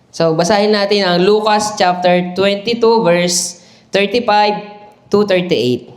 So, basahin natin ang Lucas chapter 22 verse 35 to 38.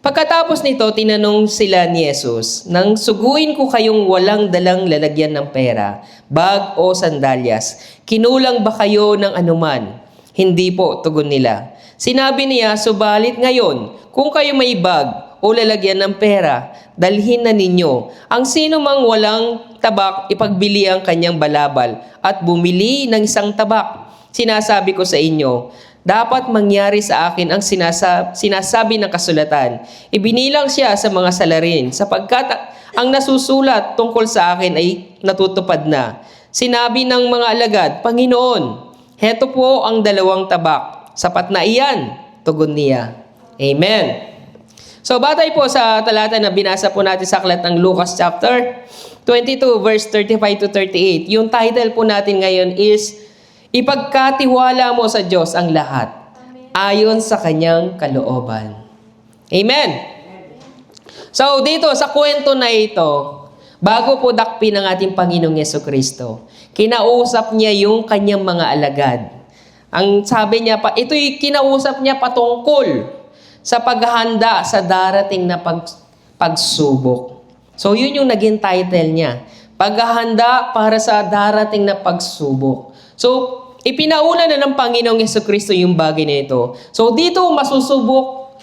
Pagkatapos nito, tinanong sila ni Jesus, "Nang suguin ko kayong walang dalang lalagyan ng pera, bag o sandalyas, kinulang ba kayo ng anuman?" "Hindi po," tugon nila. Sinabi niya, "Subalit ngayon, kung kayo may bag o lalagyan ng pera, dalhin na ninyo. Ang sino mang walang tabak, ipagbili ang kanyang balabal at bumili ng isang tabak. Sinasabi ko sa inyo, dapat mangyari sa akin ang sinasabi ng kasulatan. Ibinilang siya sa mga salarin, sapagkat ang nasusulat tungkol sa akin ay natutupad na." Sinabi ng mga alagad, "Panginoon, heto po ang 2 tabak. Sapat na iyan," tugon niya. Amen. So, batay po sa talata na binasa po natin sa aklat ng Lucas chapter 22 verse 35 to 38. Yung title po natin ngayon is, "Ipagkatiwala mo sa Diyos ang lahat, ayon sa kanyang kalooban." Amen. So, dito sa kwento na ito, bago po dakpin ng ating Panginoong Yesukristo, kinausap niya yung kanyang mga alagad. Ang sabi niya pa, ito'y kinausap niya patungkol sa paghahanda sa darating na pagsubok. So, yun yung naging title niya. Paghahanda para sa darating na pagsubok. So, ipinauna na ng Panginoong Yesukristo yung bagay na ito. So, dito masusubok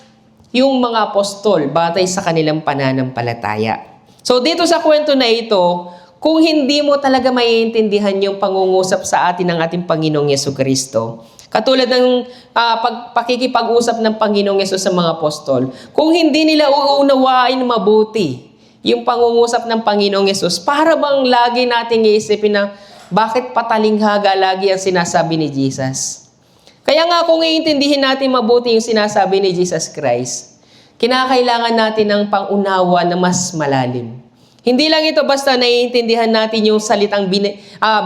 yung mga apostol batay sa kanilang pananampalataya. So, dito sa kwento na ito, kung hindi mo talaga maiintindihan yung pangungusap sa atin ng ating Panginoong Yesukristo, katulad ng pakikipag-usap ng Panginoong Yesus sa mga apostol, kung hindi nila uunawain mabuti yung pangungusap ng Panginoong Yesus, para bang lagi nating iisipin na bakit patalinghaga lagi ang sinasabi ni Jesus? Kaya nga kung iintindihin natin mabuti yung sinasabi ni Jesus Christ, kinakailangan natin ng pangunawa na mas malalim. Hindi lang ito basta naiintindihan natin yung salitang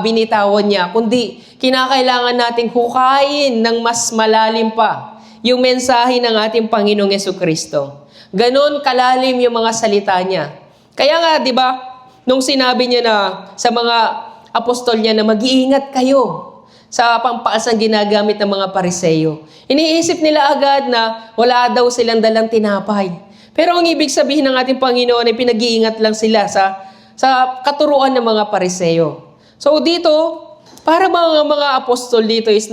binitawan niya, kundi kinakailangan nating hukayin ng mas malalim pa yung mensahe ng ating Panginoong Yesukristo. Ganon kalalim yung mga salita niya. Kaya nga, di ba, nung sinabi niya na sa mga apostol niya na mag-iingat kayo sa pampaasang ginagamit ng mga Pariseyo, iniisip nila agad na wala daw silang dalang tinapay. Pero ang ibig sabihin ng ating Panginoon ay pinag-iingat lang sila sa katuruan ng mga Pariseyo. So dito, para mga apostol dito is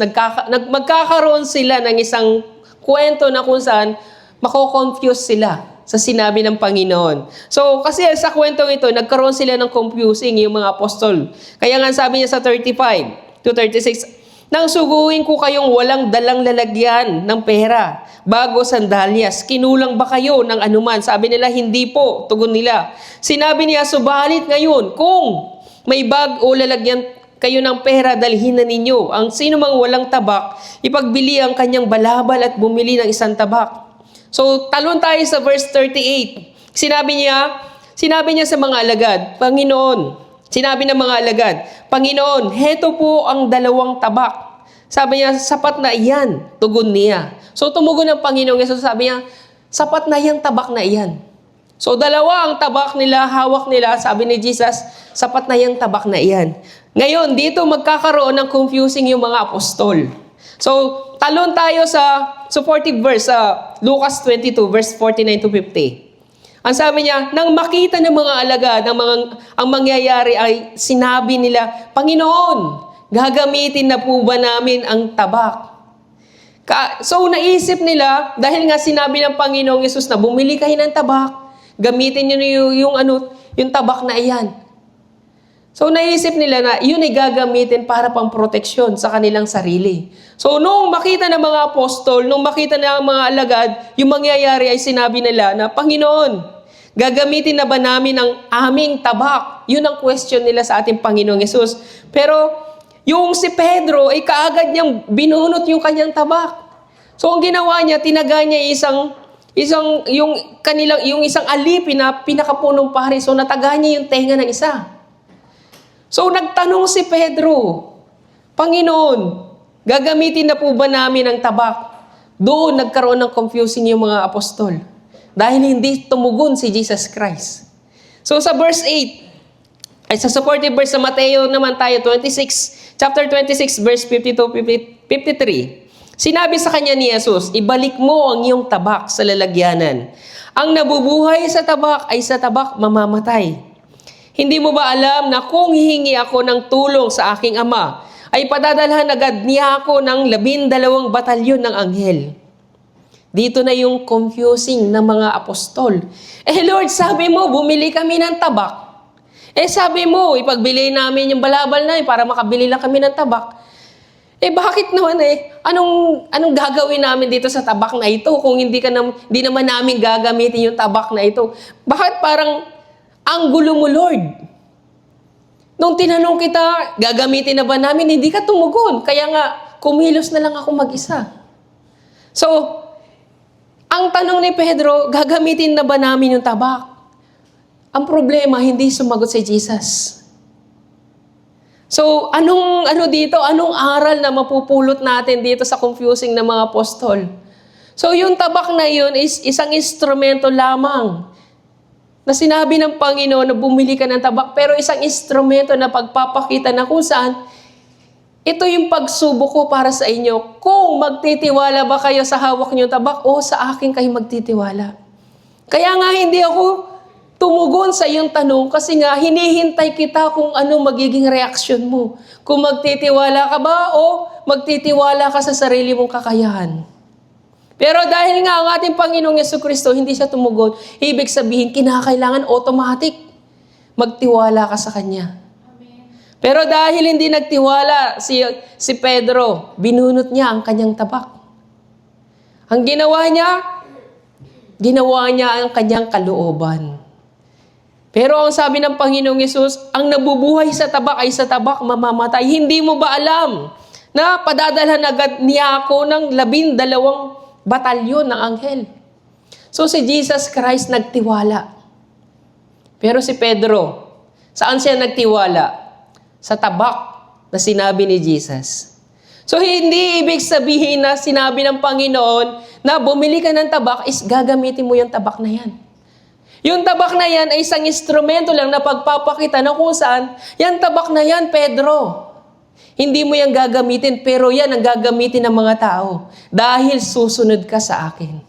magkakaroon sila ng isang kwento na kung saan mako-confuse sila sa sinabi ng Panginoon. So kasi sa kwentong ito, nagkaroon sila ng confusing yung mga apostol. Kaya nga sabi niya sa 35 to 36, "Nang suguin ko kayong walang dalang lalagyan ng pera, bago sandalyas, kinulang ba kayo ng anuman?" Sabi nila, "Hindi po," tugon nila. Sinabi niya, "Subalit ngayon, kung may bag o lalagyan kayo ng pera, dalhin na ninyo. Ang sino mang walang tabak, ipagbili ang kanyang balabal at bumili ng isang tabak." So, talon tayo sa verse 38. Sinabi niya sa mga alagad, sinabi ng mga alagad, "Panginoon, heto po ang 2 tabak." Sabi niya, "Sapat na iyan," tugon niya. So, tumugon ng Panginoong Yesus, sabi niya, "Sapat na iyang tabak na iyan." So, 2 ang tabak nila, hawak nila, sabi ni Jesus, "Sapat na iyang tabak na iyan." Ngayon, dito magkakaroon ng confusing yung mga apostol. So, talon tayo sa supportive verse, sa Lucas 22, verse 49 to 50. Ang sabi niya, nang makita ng mga alagad ang mangyayari ay sinabi nila, "Panginoon, gagamitin na po ba namin ang tabak?" So naisip nila, dahil nga sinabi ng Panginoong Yesus na bumili kayo ng tabak, gamitin niyo yung tabak na iyan. So naisip nila na yun ay gagamitin para pang proteksyon sa kanilang sarili. So nung makita ng mga apostol, nung makita ng mga alagad, yung mangyayari ay sinabi nila na, "Panginoon, gagamitin na ba namin ang aming tabak?" Yun ang question nila sa ating Panginoong Yesus. Pero yung si Pedro ay kaagad niyang binunot yung kanyang tabak. So ang ginawa niya, tinaga niya yung isang alipin na pinakapunong pari. So nataga niya yung tenga ng isa. So nagtanong si Pedro, "Panginoon, gagamitin na po ba namin ang tabak?" Doon nagkaroon ng confusing yung mga apostol. Dahil hindi tumugon si Jesus Christ. So sa verse 8, ay sa supportive verse sa Mateo naman tayo, 26, chapter 26, verse 52-53. Sinabi sa kanya ni Jesus, ibalik mo ang iyong tabak sa lalagyanan. Ang nabubuhay sa tabak ay sa tabak mamamatay. Hindi mo ba alam na kung hihingi ako ng tulong sa aking ama, ay padadalhan agad niya ako ng 12 batalyon ng anghel? Dito na yung confusing ng mga apostol. Lord, sabi mo, bumili kami ng tabak. Sabi mo, ipagbili namin yung balabal na yun para makabili lang kami ng tabak. Bakit naman anong gagawin namin dito sa tabak na ito kung hindi naman namin gagamitin yung tabak na ito? Bakit parang ang gulo mo, Lord? Nung tinanong kita, gagamitin na ba namin? Hindi ka tumugon. Kaya nga, kumilos na lang ako mag-isa. So, ang tanong ni Pedro, gagamitin na ba namin yung tabak? Ang problema, hindi sumagot si Jesus. So, anong aral na mapupulot natin dito sa confusing ng mga apostol? So, yung tabak na yun is isang instrumento lamang na sinabi ng Panginoon na bumili ka ng tabak, pero isang instrumento na pagpapakita na kung saan ito yung pagsubok ko para sa inyo. Kung magtitiwala ba kayo sa hawak niyong tabak o sa akin kayo magtitiwala. Kaya nga hindi ako tumugon sa iyong tanong kasi nga hinihintay kita kung ano magiging reaksyon mo. Kung magtitiwala ka ba o magtitiwala ka sa sarili mong kakayahan. Pero dahil nga ang ating Panginoong Jesucristo hindi siya tumugon, ibig sabihin kinakailangan automatic magtiwala ka sa Kanya. Amen. Pero dahil hindi nagtiwala si Pedro, binunot niya ang kanyang tabak. Ang ginawa niya ang kanyang kalooban. Pero ang sabi ng Panginoong Yesus, ang nabubuhay sa tabak ay sa tabak mamamatay. Hindi mo ba alam na padadalhan agad niya ako ng 12 batalyon ng anghel? So si Jesus Christ nagtiwala. Pero si Pedro, saan siya nagtiwala? Sa tabak na sinabi ni Jesus. So hindi ibig sabihin na sinabi ng Panginoon na bumili ka ng tabak is gagamitin mo yung tabak na yan. Yung tabak na yan ay isang instrumento lang na pagpapakita na kung saan, yan tabak na yan, Pedro. Hindi mo yan gagamitin, pero yan ang gagamitin ng mga tao dahil susunod ka sa akin.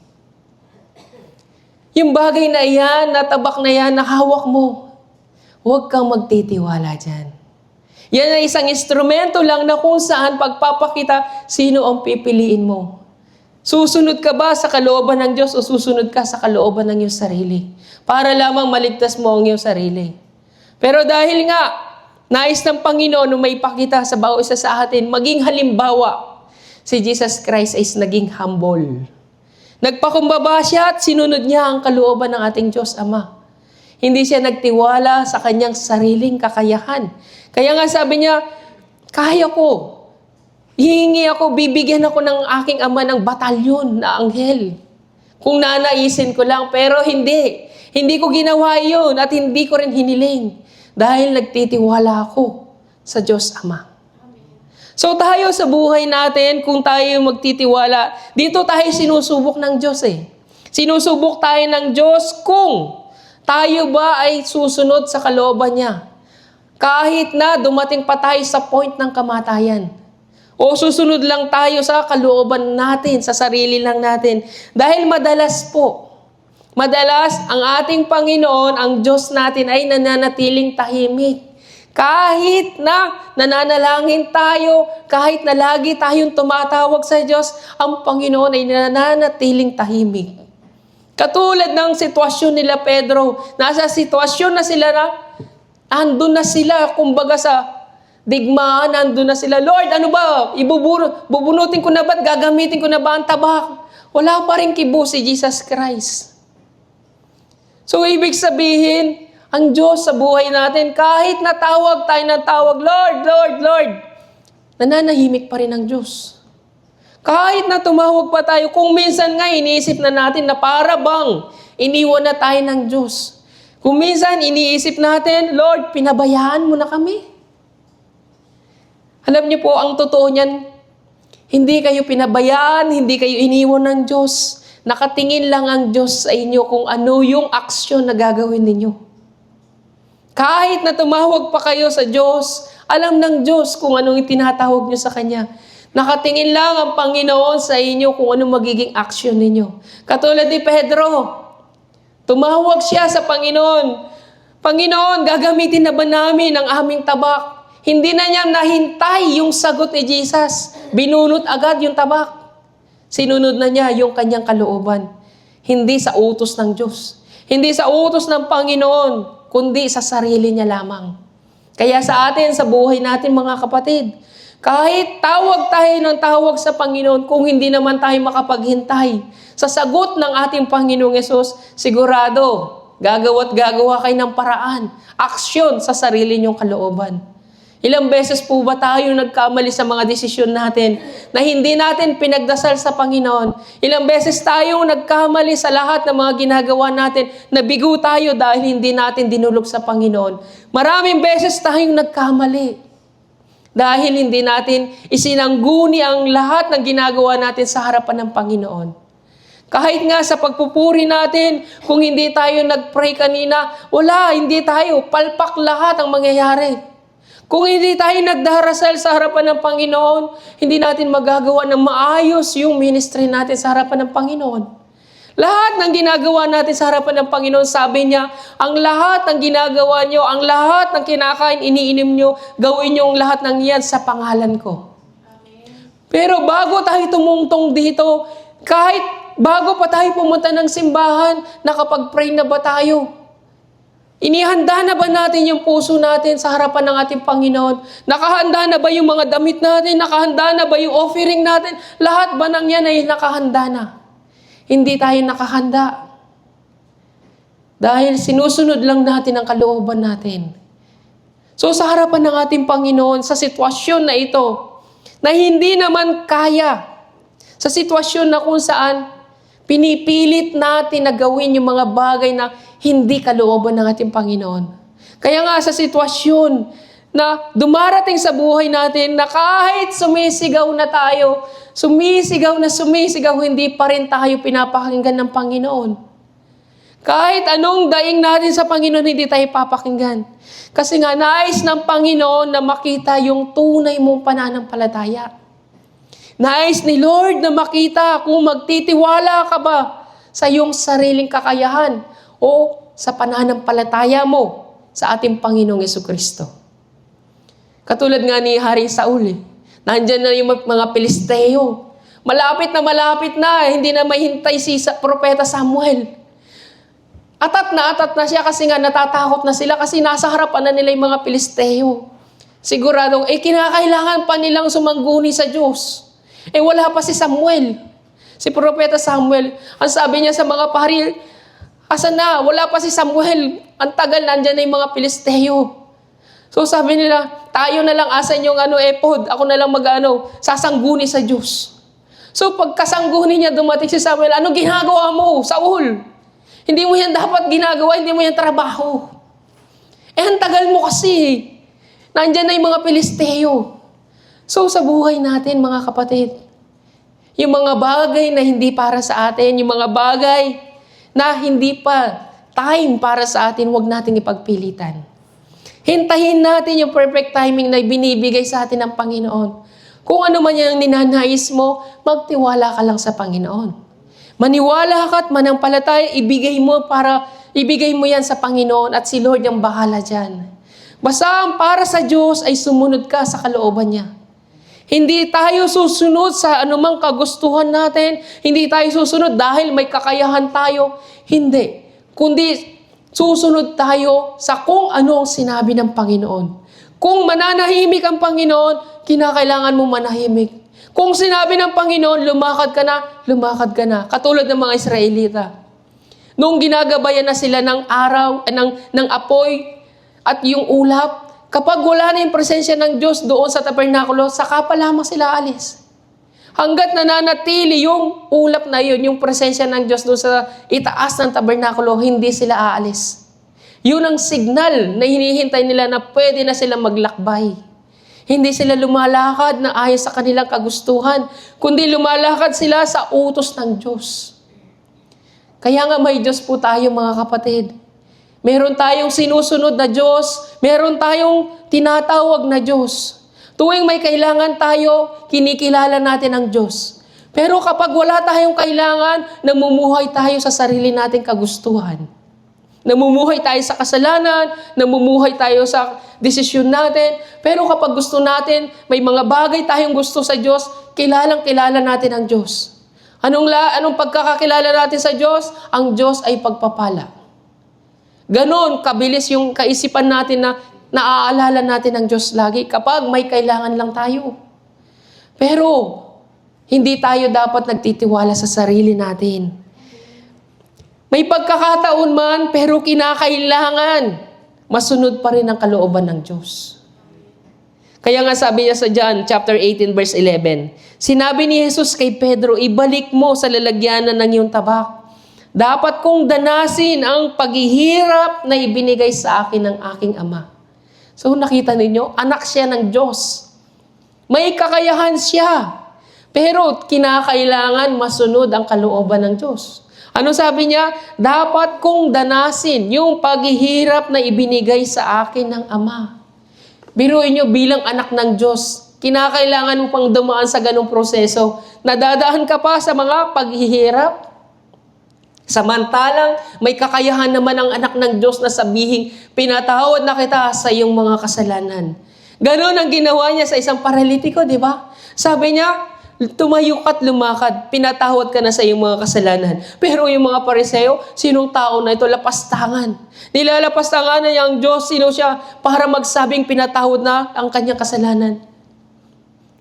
Yung bagay na yan, na tabak na yan, nakahawak mo, huwag kang magtitiwala dyan. Yan ay isang instrumento lang na kung saan pagpapakita sino ang pipiliin mo. Susunod ka ba sa kalooban ng Diyos o susunod ka sa kalooban ng iyong sarili? Para lamang maligtas mo ang iyong sarili. Pero dahil nga, nais ng Panginoon na may pakita sa bawat isa sa atin, maging halimbawa, si Jesus Christ is naging humble. Nagpakumbaba siya at sinunod niya ang kalooban ng ating Diyos Ama. Hindi siya nagtiwala sa kanyang sariling kakayahan. Kaya nga sabi niya, kaya ko. Hihingi ako, bibigyan ako ng aking ama ng batalyon na anghel. Kung nanaisin ko lang, pero hindi. Hindi ko ginawa yun at hindi ko rin hiniling. Dahil nagtitiwala ako sa Diyos Ama. So tayo sa buhay natin, kung tayo magtitiwala, dito tayo sinusubok ng Diyos Sinusubok tayo ng Diyos kung tayo ba ay susunod sa kalooban niya. Kahit na dumating pa tayo sa point ng kamatayan. O susunod lang tayo sa kalooban natin, sa sarili lang natin. Dahil madalas ang ating Panginoon, ang Diyos natin ay nananatiling tahimik. Kahit na nananalangin tayo, kahit na lagi tayong tumatawag sa Diyos, ang Panginoon ay nananatiling tahimik. Katulad ng sitwasyon nila Pedro, nasa sitwasyon na sila andun na sila, kumbaga sa digmaan, andun na sila. Lord, ano ba? Bubunutin ko na ba? Gagamitin ko na ba ang tabak? Wala pa rin kibo si Jesus Christ. So, ibig sabihin, ang Diyos sa buhay natin, kahit natawag tayo ng tawag, Lord, Lord, Lord, nananahimik pa rin ang Diyos. Kahit na tumawag pa tayo, kung minsan nga iniisip na natin na para bang iniwan na tayo ng Diyos. Kung minsan iniisip natin, Lord, pinabayaan mo na kami. Alam niyo po, ang totoo niyan, hindi kayo pinabayaan, hindi kayo iniwan ng Diyos. Nakatingin lang ang Diyos sa inyo kung ano yung aksyon na gagawin ninyo. Kahit na tumawag pa kayo sa Diyos, Alam ng Diyos kung anong itinatawag nyo sa Kanya. Nakatingin lang ang Panginoon sa inyo kung anong magiging action ninyo. Katulad ni Pedro, tumawag siya sa Panginoon. Panginoon, gagamitin na ba namin ang aming tabak? Hindi na niya nahintay yung sagot ni Jesus. Binunot agad yung tabak. Sinunod na niya yung kanyang kalooban. Hindi sa utos ng Diyos. Hindi sa utos ng Panginoon, kundi sa sarili niya lamang. Kaya sa atin, sa buhay natin mga kapatid, kahit tawag tayo ng tawag sa Panginoon, kung hindi naman tayo makapaghintay sa sagot ng ating Panginoong Yesus, sigurado, gagawa kayo ng paraan, aksyon sa sarili niyong kalooban. Ilang beses po ba tayo nagkamali sa mga desisyon natin na hindi natin pinagdasal sa Panginoon? Ilang beses tayong nagkamali sa lahat ng mga ginagawa natin, nabigo tayo dahil hindi natin dinulog sa Panginoon. Maraming beses tayong nagkamali dahil hindi natin isinangguni ang lahat ng ginagawa natin sa harapan ng Panginoon. Kahit nga sa pagpupuri natin, kung hindi tayo nag-pray kanina, hindi tayo, palpak lahat ang mangyayari. Kung hindi tayo nagdarasal sa harapan ng Panginoon, hindi natin magagawa ng maayos yung ministry natin sa harapan ng Panginoon. Lahat ng ginagawa natin sa harapan ng Panginoon, sabi niya, ang lahat ng ginagawa nyo, ang lahat ng kinakain, iniinom nyo, gawin nyo ang lahat ng yan sa pangalan ko. Pero bago tayo tumungtong dito, kahit bago pa tayo pumunta ng simbahan, nakapag-pray na ba tayo? Inihanda na ba natin yung puso natin sa harapan ng ating Panginoon? Nakahanda na ba yung mga damit natin? Nakahanda na ba yung offering natin? Lahat ba ng yan ay nakahanda na? Hindi tayo nakahanda. Dahil sinusunod lang natin ang kalooban natin. So sa harapan ng ating Panginoon, sa sitwasyon na ito, na hindi naman kaya, sa sitwasyon na kung saan pinipilit natin na gawin yung mga bagay na hindi kalooban ng ating Panginoon. Kaya nga sa sitwasyon na dumarating sa buhay natin na kahit sumisigaw na tayo, sumisigaw, hindi pa rin tayo pinapakinggan ng Panginoon. Kahit anong daing natin sa Panginoon, hindi tayo papakinggan. Kasi nga nais ng Panginoon na makita yung tunay mong pananampalataya. Nais ni Lord na makita kung magtitiwala ka ba sa iyong sariling kakayahan o sa pananampalataya mo sa ating Panginoong Jesucristo. Katulad nga ni Haring Saul, nandyan na yung mga Pilisteo. Malapit na, hindi na mahintay si Propeta Samuel. Atat na siya kasi nga natatakot na sila kasi nasa harapan na nila yung mga Pilisteo. Siguradong, kinakailangan pa nilang sumangguni sa Diyos. Wala pa si Samuel. Si Propeta Samuel, ang sabi niya sa mga pari, asan na? Wala pa si Samuel. Ang tagal, nandyan na yung mga Pilisteo. So sabi nila, tayo na lang asan yung epod. Ako na lang sasangguni sa Diyos. So pagkasangguni niya, dumating si Samuel, ano ginagawa mo, Saul? Hindi mo yan dapat ginagawa, hindi mo yan trabaho. Ang tagal mo kasi. Nandyan na yung mga Pilisteo. So sa buhay natin, mga kapatid, yung mga bagay na hindi para sa atin, yung mga bagay na hindi pa time para sa atin, huwag natin ipagpilitan. Hintayin natin yung perfect timing na binibigay sa atin ng Panginoon. Kung ano man yung ninanais mo, magtiwala ka lang sa Panginoon. Maniwala ka at manampalataya, ibigay mo yan sa Panginoon at si Lord ang bahala dyan. Basta ang para sa Diyos ay sumunod ka sa kalooban niya. Hindi tayo susunod sa anumang kagustuhan natin. Hindi tayo susunod dahil may kakayahan tayo. Hindi. Kundi susunod tayo sa kung ano ang sinabi ng Panginoon. Kung mananahimik ang Panginoon, kinakailangan mo manahimik. Kung sinabi ng Panginoon, lumakad ka na. Katulad ng mga Israelita. Noong ginagabayan na sila ng araw, ng apoy at yung ulap, kapag wala na yung presensya ng Diyos doon sa tabernakulo, saka pa lamang sila alis. Hanggat nananatili yung ulap na yun, yung presensya ng Diyos doon sa itaas ng tabernakulo, hindi sila aalis. Yun ang signal na hinihintay nila na pwede na sila maglakbay. Hindi sila lumalakad na ayon sa kanilang kagustuhan, kundi lumalakad sila sa utos ng Diyos. Kaya nga may Diyos po tayo, mga kapatid. Meron tayong sinusunod na Diyos. Meron tayong tinatawag na Diyos. Tuwing may kailangan tayo, kinikilala natin ang Diyos. Pero kapag wala tayong kailangan, namumuhay tayo sa sarili nating kagustuhan. Namumuhay tayo sa kasalanan, namumuhay tayo sa desisyon natin. Pero kapag gusto natin, may mga bagay tayong gusto sa Diyos, kilalang-kilala natin ang Diyos. Anong pagkakakilala natin sa Diyos? Ang Diyos ay pagpapala. Ganon, kabilis yung kaisipan natin na naaalala natin ang Diyos lagi kapag may kailangan lang tayo. Pero, hindi tayo dapat nagtitiwala sa sarili natin. May pagkakataon man, pero kinakailangan, masunod pa rin ang kalooban ng Diyos. Kaya nga sabi niya sa John chapter 18 verse 11, sinabi ni Jesus kay Pedro, ibalik mo sa lalagyanan ng iyong tabak. Dapat kong danasin ang paghihirap na ibinigay sa akin ng aking Ama. So nakita ninyo, anak siya ng Diyos. May kakayahan siya. Pero kinakailangan masunod ang kalooban ng Diyos. Ano sabi niya? Dapat kong danasin yung paghihirap na ibinigay sa akin ng Ama. Biruin niyo bilang anak ng Diyos, kinakailangan mo pang dumaan sa ganong proseso. Nadadaan ka pa sa mga paghihirap. Samantalang may kakayahan naman ang anak ng Diyos na sabihin, pinatawad na kita sa iyong mga kasalanan. Ganon ang ginawa niya sa isang paralitiko, di ba? Sabi niya, tumayo ka't lumakad, pinatawad ka na sa iyong mga kasalanan. Pero yung mga Pariseo, sinong tao na ito? Lapastangan. Nilalapastangan na niya ang Diyos, sino siya, para magsabing pinatawad na ang kanyang kasalanan.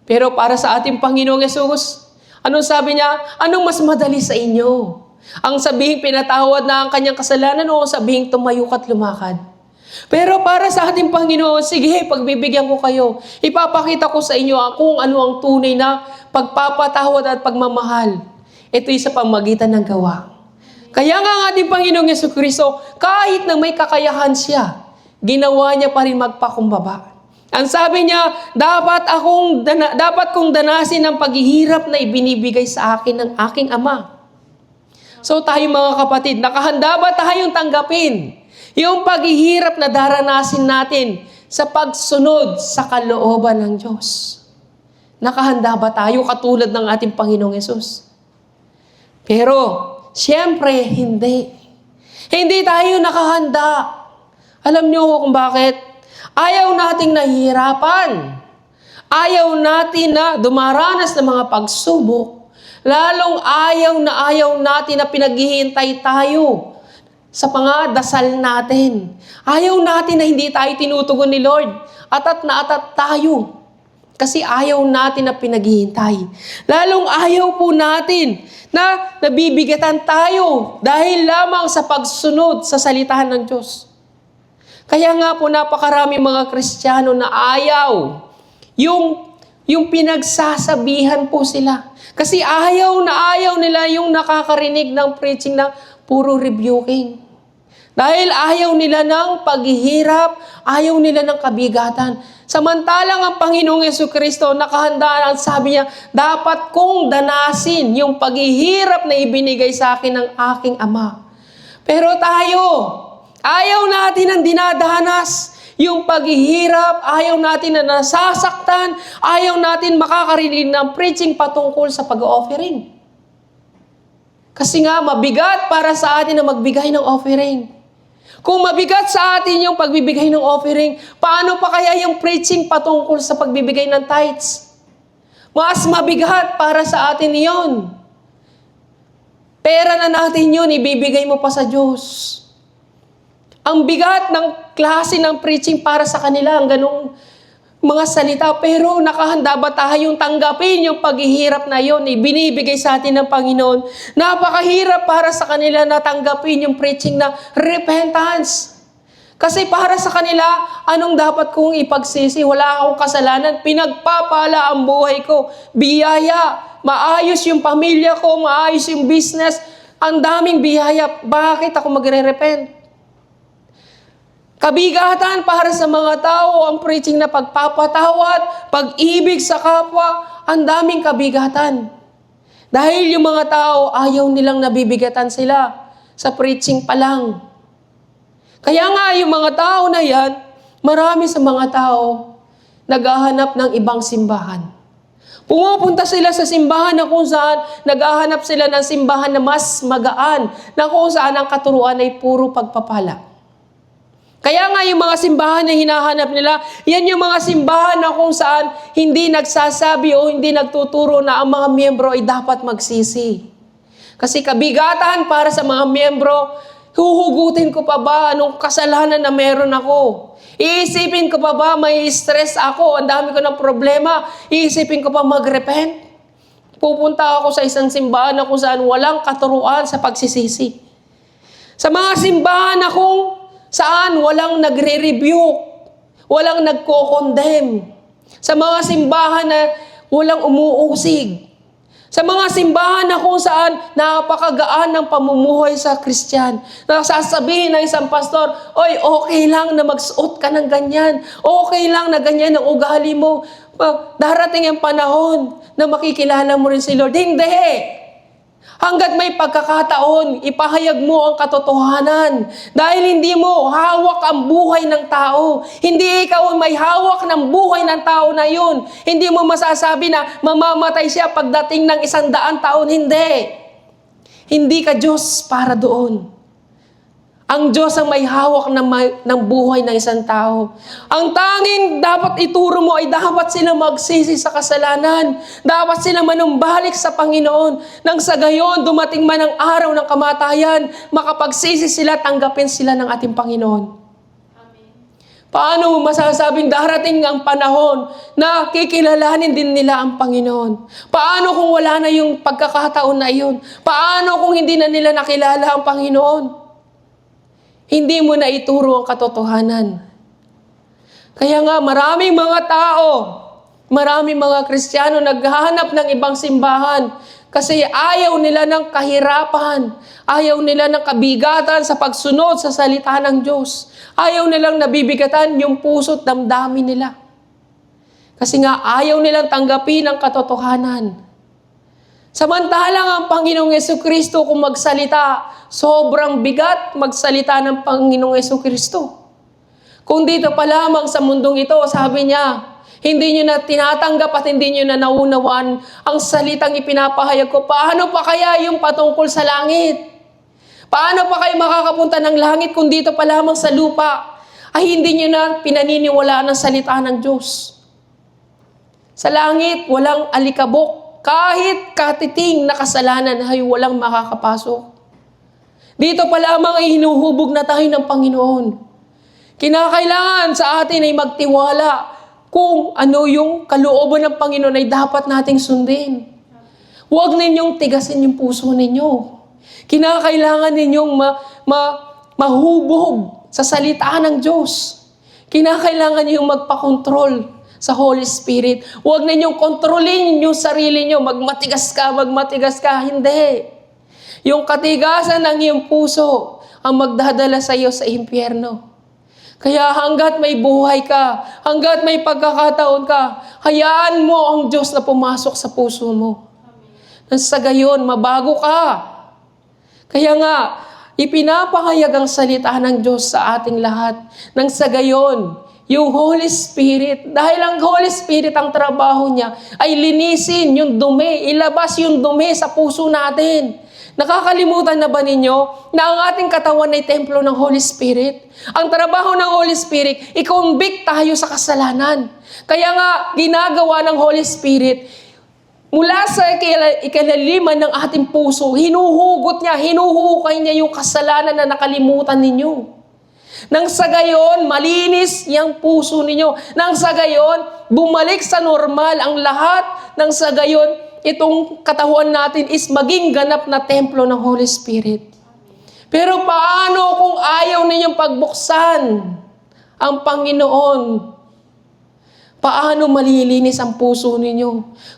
Pero para sa ating Panginoong Yesus, anong sabi niya? Anong mas madali sa inyo? Ang sabihin pinatawad na ang kanyang kasalanan o sabihin tumayo ka't lumakad? Pero para sa ating Panginoon, sige, pagbibigyan ko kayo. Ipapakita ko sa inyo kung ano ang tunay na pagpapatawad at pagmamahal. Ito'y sa pamagitan ng gawa. Kaya nga ang ating Panginoong Jesucristo, kahit na may kakayahan siya, ginawa niya pa rin magpakumbaba. Ang sabi niya, dapat kong danasin ang paghihirap na ibinibigay sa akin ng aking Ama. So tayo mga kapatid, nakahanda ba tayong tanggapin yung paghihirap na daranasin natin sa pagsunod sa kalooban ng Diyos? Nakahanda ba tayo katulad ng ating Panginoong Yesus? Pero, siyempre, hindi. Hindi tayo nakahanda. Alam niyo kung bakit? Ayaw nating nahihirapan. Ayaw natin na dumaranas ng mga pagsubok. Lalong ayaw natin na pinaghihintay tayo sa mga dasal natin. Ayaw natin na hindi tayo tinutugon ni Lord. Atat na atat tayo. Kasi ayaw natin na pinaghihintay. Lalong ayaw po natin na nabibigatan tayo dahil lamang sa pagsunod sa salitahan ng Diyos. Kaya nga po napakarami mga Kristiyano na ayaw yung pinagsasabihan po sila. Kasi ayaw nila yung nakakarinig ng preaching na puro rebuking. Dahil ayaw nila ng paghihirap, ayaw nila ng kabigatan. Samantalang ang Panginoong Jesucristo nakahanda ang sabi niya, dapat kong danasin yung paghihirap na ibinigay sa akin ng aking Ama. Pero tayo, ayaw natin ang dinadanas. Yung paghihirap, ayaw natin na nasasaktan, ayaw natin makakarinig ng preaching patungkol sa pag-offering. Kasi nga, mabigat para sa atin na magbigay ng offering. Kung mabigat sa atin yung pagbibigay ng offering, paano pa kaya yung preaching patungkol sa pagbibigay ng tithes? Mas mabigat para sa atin yon. Pera na natin yun, ibibigay mo pa sa Diyos. Ang bigat ng klase ng preaching para sa kanila, ang ganong mga salita. Pero nakahanda ba tayong tanggapin yung paghihirap na yun, binibigay sa atin ng Panginoon? Napakahirap para sa kanila na tanggapin yung preaching na repentance. Kasi para sa kanila, anong dapat kong ipagsisi? Wala akong kasalanan, pinagpapala ang buhay ko. Biyaya, maayos yung pamilya ko, maayos yung business. Ang daming biyaya, bakit ako magre-repent? Kabigatan para sa mga tao, ang preaching na pagpapatawad, pag-ibig sa kapwa, ang daming kabigatan. Dahil yung mga tao, ayaw nilang nabibigatan sila sa preaching pa lang. Kaya nga yung mga tao na yan, marami sa mga tao naghahanap ng ibang simbahan. Pumupunta sila sa simbahan na kung saan naghahanap sila ng simbahan na mas magaan, na kung saan ang katuruan ay puro pagpapala. Kaya nga yung mga simbahan na hinahanap nila, yan yung mga simbahan na kung saan hindi nagsasabi o hindi nagtuturo na ang mga miyembro ay dapat magsisi. Kasi kabigatan para sa mga miyembro, huhugutin ko pa ba anong kasalanan na meron ako? Iisipin ko pa ba may stress ako, ang dami ko ng problema, iisipin ko pa mag-repent? Pupunta ako sa isang simbahan na kung saan walang katuruan sa pagsisisi. Sa mga simbahan na kung saan walang nagre-rebuke, walang nagko-condemn. Sa mga simbahan na walang umuusig. Sa mga simbahan na kung saan napakagaan ng pamumuhay sa Kristyan. Nasasabihin ng isang pastor, oy, okay lang na magsuot ka ng ganyan. Okay lang na ganyan ang ugali mo. Darating ang panahon na makikilala mo rin si Lord. Hindi! Hanggat may pagkakataon, ipahayag mo ang katotohanan. Dahil hindi mo hawak ang buhay ng tao. Hindi ikaw may hawak ng buhay ng tao na yun. Hindi mo masasabi na mamamatay siya pagdating ng 100 taon. Hindi. Hindi ka Diyos para doon. Ang Diyos ang may hawak ng buhay ng isang tao. Ang tanging dapat ituro mo ay dapat sila magsisi sa kasalanan. Dapat sila manumbalik sa Panginoon. Nang sa gayon, dumating man ang araw ng kamatayan, makapagsisi sila, tanggapin sila ng ating Panginoon. Amen. Paano masasabing darating ang panahon na kikilalanin din nila ang Panginoon? Paano kung wala na yung pagkakataon na iyon? Paano kung hindi na nila nakilala ang Panginoon? Hindi mo na ituro ang katotohanan. Kaya nga maraming mga tao, maraming mga Kristiyano naghahanap ng ibang simbahan kasi ayaw nila ng kahirapan, ayaw nila ng kabigatan sa pagsunod sa salita ng Diyos. Ayaw nilang nabibigatan yung puso't damdamin nila. Kasi nga ayaw nilang tanggapin ang katotohanan. Samantalang ang Panginoong Jesucristo kung magsalita, sobrang bigat magsalita ng Panginoong Jesucristo. Kung dito pa lamang sa mundong ito, sabi niya, hindi niyo na tinatanggap at hindi niyo na naunawaan ang salitang ipinapahayag ko. Paano pa kaya yung patungkol sa langit? Paano pa kayo makakapunta ng langit kung dito pa lamang sa lupa ay hindi niyo na pinaniniwalaan ang salita ng Diyos? Sa langit, walang alikabok. Kahit katiting na kasalanan ay walang makakapasok. Dito pa lamang ay hinuhubog na tayo ng Panginoon. Kinakailangan sa atin ay magtiwala kung ano yung kalooban ng Panginoon ay dapat nating sundin. Huwag ninyong tigasin yung puso ninyo. Kinakailangan ninyong mahubog sa salita ng Diyos. Kinakailangan ninyong magpakontrol sa Holy Spirit. Huwag ninyong kontrolin yung sarili nyo. Magmatigas ka. Hindi. Yung katigasan ng iyong puso ang magdadala sa iyo sa impyerno. Kaya hanggat may buhay ka, hanggat may pagkakataon ka, hayaan mo ang Diyos na pumasok sa puso mo. Nang sa gayon, mabago ka. Kaya nga, ipinapahayag ang salita ng Diyos sa ating lahat. Nang sa gayon, yung Holy Spirit, dahil ang Holy Spirit, ang trabaho niya ay linisin yung dumi, ilabas yung dumi sa puso natin. Nakakalimutan na ba ninyo na ang ating katawan ay templo ng Holy Spirit? Ang trabaho ng Holy Spirit, i-convict tayo sa kasalanan. Kaya nga, ginagawa ng Holy Spirit, mula sa ikalaliman ng ating puso, hinuhugot niya, hinuhukay niya yung kasalanan na nakalimutan ninyo. Nang sa gayon, malinis yung puso ninyo. Nang sa gayon, bumalik sa normal ang lahat. Nang sa gayon, itong katawan natin is maging ganap na templo ng Holy Spirit. Pero paano kung ayaw ninyong pagbuksan ang Panginoon? Paano malilinis ang puso ninyo?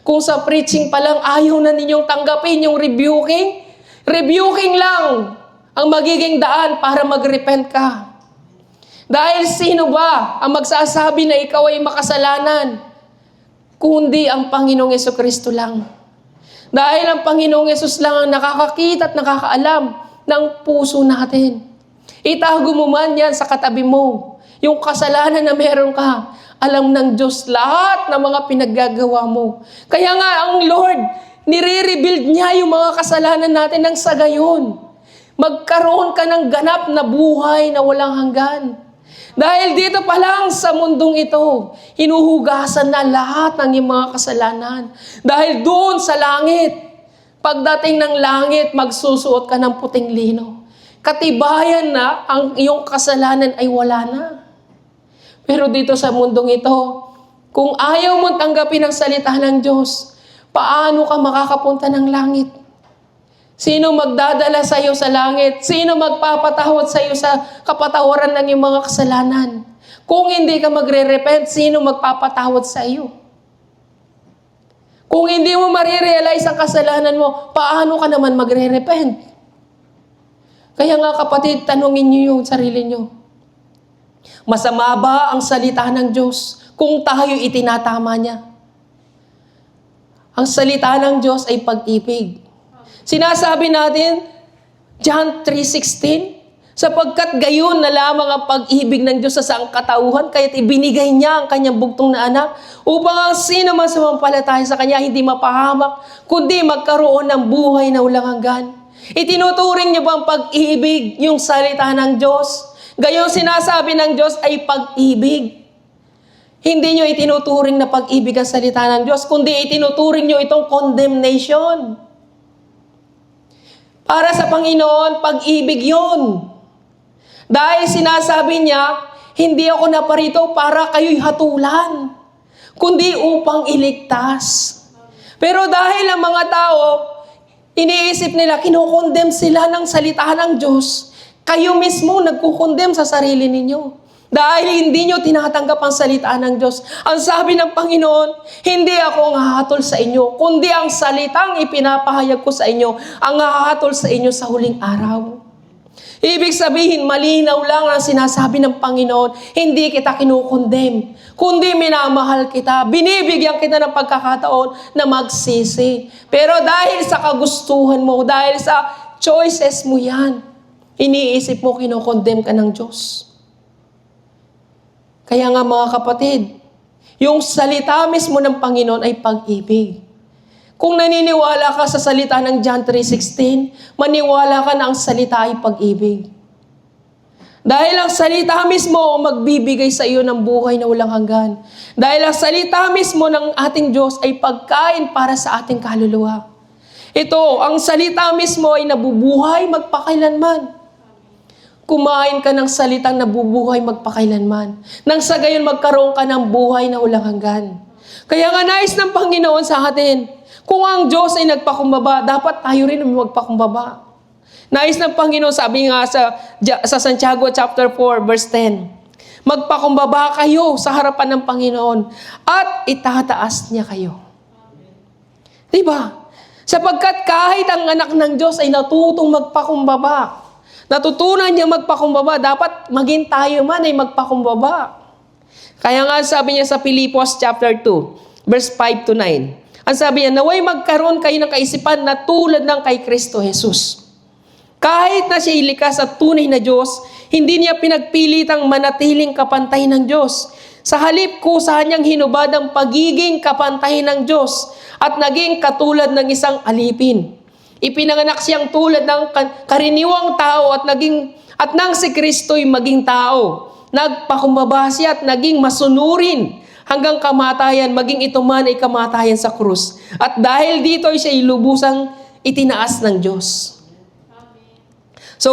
Kung sa preaching pa lang ayaw na ninyong tanggapin yung rebuking, rebuking lang ang magiging daan para mag-repent ka. Dahil sino ba ang magsasabi na ikaw ay makasalanan? Kundi ang Panginoong Jesucristo lang. Dahil ang Panginoong Yesus lang ang nakakakita at nakakaalam ng puso natin. Itago mo man yan sa katabi mo. Yung kasalanan na meron ka, alam ng Diyos lahat ng mga pinaggagawa mo. Kaya nga ang Lord, nire-rebuild niya yung mga kasalanan natin ng sa gayon. Magkaroon ka ng ganap na buhay na walang hanggan. Dahil dito pa lang sa mundong ito, hinuhugasan na lahat ng iyong mga kasalanan. Dahil doon sa langit, pagdating ng langit, magsusuot ka ng puting lino. Katibayan na ang iyong kasalanan ay wala na. Pero dito sa mundong ito, kung ayaw mong tanggapin ang salita ng Diyos, paano ka makakapunta ng langit? Sino magdadala sa iyo sa langit? Sino magpapatawad sa iyo sa kapatawaran ng iyong mga kasalanan? Kung hindi ka magre-repent, sino magpapatawad sa iyo? Kung hindi mo marirealize ang kasalanan mo, paano ka naman magre-repent? Kaya nga kapatid, tanungin niyo yung sarili niyo. Masama ba ang salita ng Diyos kung tayo itinatama niya? Ang salita ng Diyos ay pag-ibig. Sinasabi natin, John 3:16, sapagkat gayon na lamang ang pag-ibig ng Diyos sa sangkatauhan, kaya't ibinigay niya ang kanyang bugtong na anak, upang ang sino man sumampalataya sa kanya hindi mapahamak, kundi magkaroon ng buhay na walang hanggan. Itinuturing niyo ba ang pag-ibig, yung salita ng Diyos? Gayon sinasabi ng Diyos ay pag-ibig. Hindi niyo itinuturing na pag-ibig ang salita ng Diyos, kundi itinuturing niyo itong condemnation. Para sa Panginoon, pag-ibig yun. Dahil sinasabi niya, hindi ako naparito para kayo'y hatulan, kundi upang iligtas. Pero dahil ang mga tao, iniisip nila, kinukondem sila ng salita ng Diyos, kayo mismo nagkukondem sa sarili ninyo. Dahil hindi nyo tinatanggap ang salita ng Diyos. Ang sabi ng Panginoon, hindi ako ang hahatol sa inyo, kundi ang salitang ipinapahayag ko sa inyo, ang hahatol sa inyo sa huling araw. Ibig sabihin, malinaw lang ang sinasabi ng Panginoon, hindi kita kinukondem, kundi minamahal kita, binibigyan kita ng pagkakataon na magsisi. Pero dahil sa kagustuhan mo, dahil sa choices mo yan, iniisip mo kinukondem ka ng Diyos. Kaya nga mga kapatid, yung salita mismo ng Panginoon ay pag-ibig. Kung naniniwala ka sa salita ng John 3:16, maniwala ka na ang salita ay pag-ibig. Dahil ang salita mismo magbibigay sa iyo ng buhay na walang hanggan. Dahil ang salita mismo ng ating Diyos ay pagkain para sa ating kaluluwa. Ito, ang salita mismo ay nabubuhay magpakailanman. Kumain ka ng salitang nabubuhay magpakailanman. Nang sa gayon magkaroon ka ng buhay na walang hanggan. Kaya nga nais ng Panginoon sa atin, kung ang Diyos ay nagpakumbaba, dapat tayo rin magpakumbaba. Nais ng Panginoon, sabi nga sa Santiago chapter 4, verse 10, magpakumbaba kayo sa harapan ng Panginoon at itataas niya kayo. Diba? Sapagkat kahit ang anak ng Diyos ay natutong magpakumbaba, natutunan niya magpakumbaba, dapat maging tayo man ay magpakumbaba. Kaya nga sabi niya sa Filipos chapter 2, verse 5 to 9, ang sabi niya, naway magkaroon kayo ng kaisipan na tulad ng kay Kristo Jesus. Kahit na siya ilikas at tunay na Diyos, hindi niya pinagpilitang manatiling kapantay ng Diyos. Sa halip, kusahan niyang hinubad ang pagiging kapantay ng Diyos at naging katulad ng isang alipin. Ipinanganak siyang tulad ng karaniwang tao at nang si Kristo'y maging tao. Nagpakumbaba siya at naging masunurin hanggang kamatayan, maging ito man ay kamatayan sa krus. At dahil dito siya lubusang itinaas ng Diyos. So,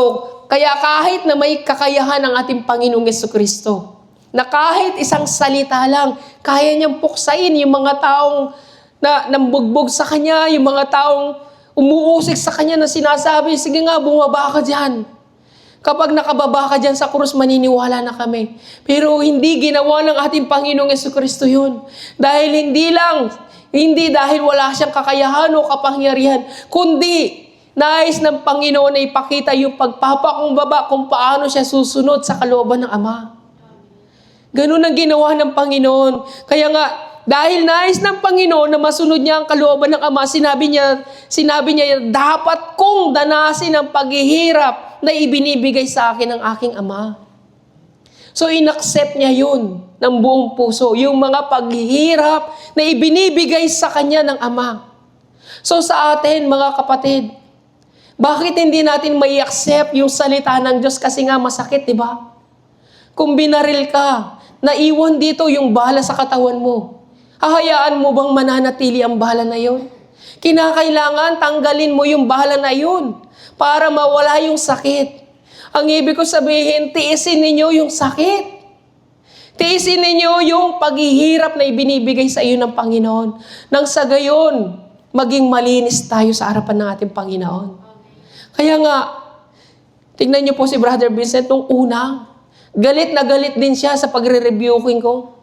kaya kahit na may kakayahan ang ating Panginoong Jesucristo, na kahit isang salita lang, kaya niyang puksain yung mga taong na nambugbog sa Kanya, yung mga taong umuusik sa Kanya na sinasabi, sige nga, bumaba ka dyan. Kapag nakababa ka dyan sa krus, maniniwala na kami. Pero hindi ginawa ng ating Panginoong Jesucristo yun. Dahil hindi dahil wala siyang kakayahan o kapangyarihan, kundi nais ng Panginoon na ipakita yung pagpapakumbaba kung paano siya susunod sa kalooban ng Ama. Ganun ang ginawa ng Panginoon. Kaya nga, dahil nais ng Panginoon na masunod niya ang kalooban ng Ama, sinabi niya, dapat kong danasin ang paghihirap na ibinibigay sa akin ng aking Ama. So, inaccept niya yun ng buong puso, yung mga paghihirap na ibinibigay sa kanya ng Ama. So, sa atin, mga kapatid, bakit hindi natin may accept yung salita ng Diyos? Kasi nga masakit, di ba? Kung binaril ka, naiwan dito yung bala sa katawan mo, hahayaan mo bang mananatili ang bala na yun? Kinakailangan tanggalin mo yung bala na yun para mawala yung sakit. Ang ibig ko sabihin, tiisin ninyo yung sakit. Tiisin ninyo yung paghihirap na ibinibigay sa iyo ng Panginoon. Nang sa gayon, maging malinis tayo sa harapan ng ating Panginoon. Kaya nga, tingnan niyo po si Brother Vincent nung una. Galit na galit din siya sa pagre-rebuking ko.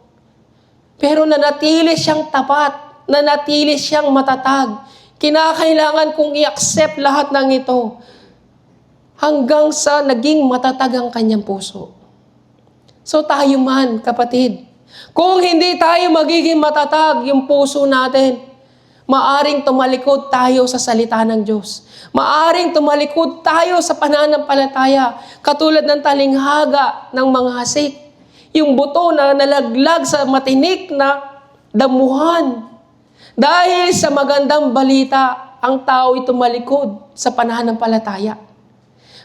Pero nanatili siyang tapat, nanatili siyang matatag. Kinakailangan kong i-accept lahat ng ito hanggang sa naging matatag ang kanyang puso. So tayo man, kapatid, kung hindi tayo magiging matatag yung puso natin, maaring tumalikod tayo sa salita ng Diyos. Maaring tumalikod tayo sa pananampalataya, katulad ng talinghaga ng mga hasik. Yung buto na nalaglag sa matinik na damuhan. Dahil sa magandang balita, ang tao ay tumalikod sa pananampalataya.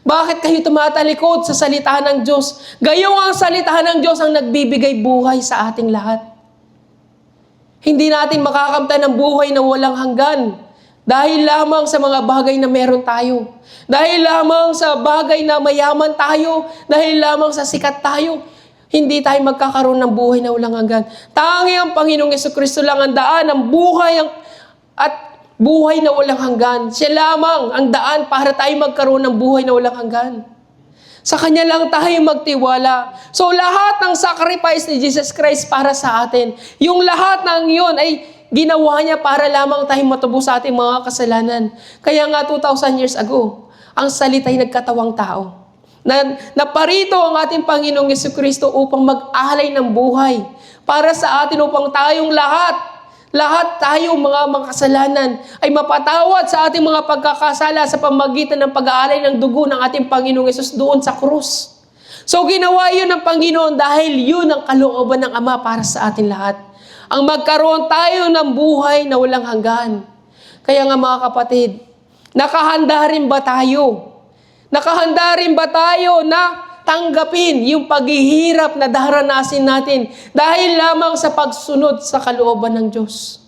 Bakit kayo tumatalikod sa salita ng Diyos? Gayong ang salita ng Diyos ang nagbibigay buhay sa ating lahat. Hindi natin makakamtan ng buhay na walang hanggan dahil lamang sa mga bagay na meron tayo. Dahil lamang sa bagay na mayaman tayo. Dahil lamang sa sikat tayo. Hindi tayo magkakaroon ng buhay na walang hanggan. Tangi ang Panginoong Jesucristo lang ang daan, ang buhay at buhay na walang hanggan. Siya lamang ang daan para tayo magkaroon ng buhay na walang hanggan. Sa Kanya lang tayo magtiwala. So lahat ng sacrifice ni Jesus Christ para sa atin, yung lahat ng yun ay ginawa niya para lamang tayong matubos sa ating mga kasalanan. Kaya nga 2,000 years ago, ang salita ay nagkatawang tao. Naparito ang ating Panginoong Jesucristo upang mag-alay ng buhay para sa atin upang tayong lahat tayong mga makasalanan ay mapatawad sa ating mga pagkakasala sa pamagitan ng pag-aalay ng dugo ng ating Panginoong Yesus doon sa krus. So ginawa yun ng Panginoon dahil yun ang kalooban ng Ama para sa atin lahat. Ang magkaroon tayo ng buhay na walang hanggan. Kaya nga mga kapatid, nakahanda rin ba tayo? Nakahanda rin ba tayo na tanggapin yung paghihirap na daranasin natin dahil lamang sa pagsunod sa kalooban ng Diyos?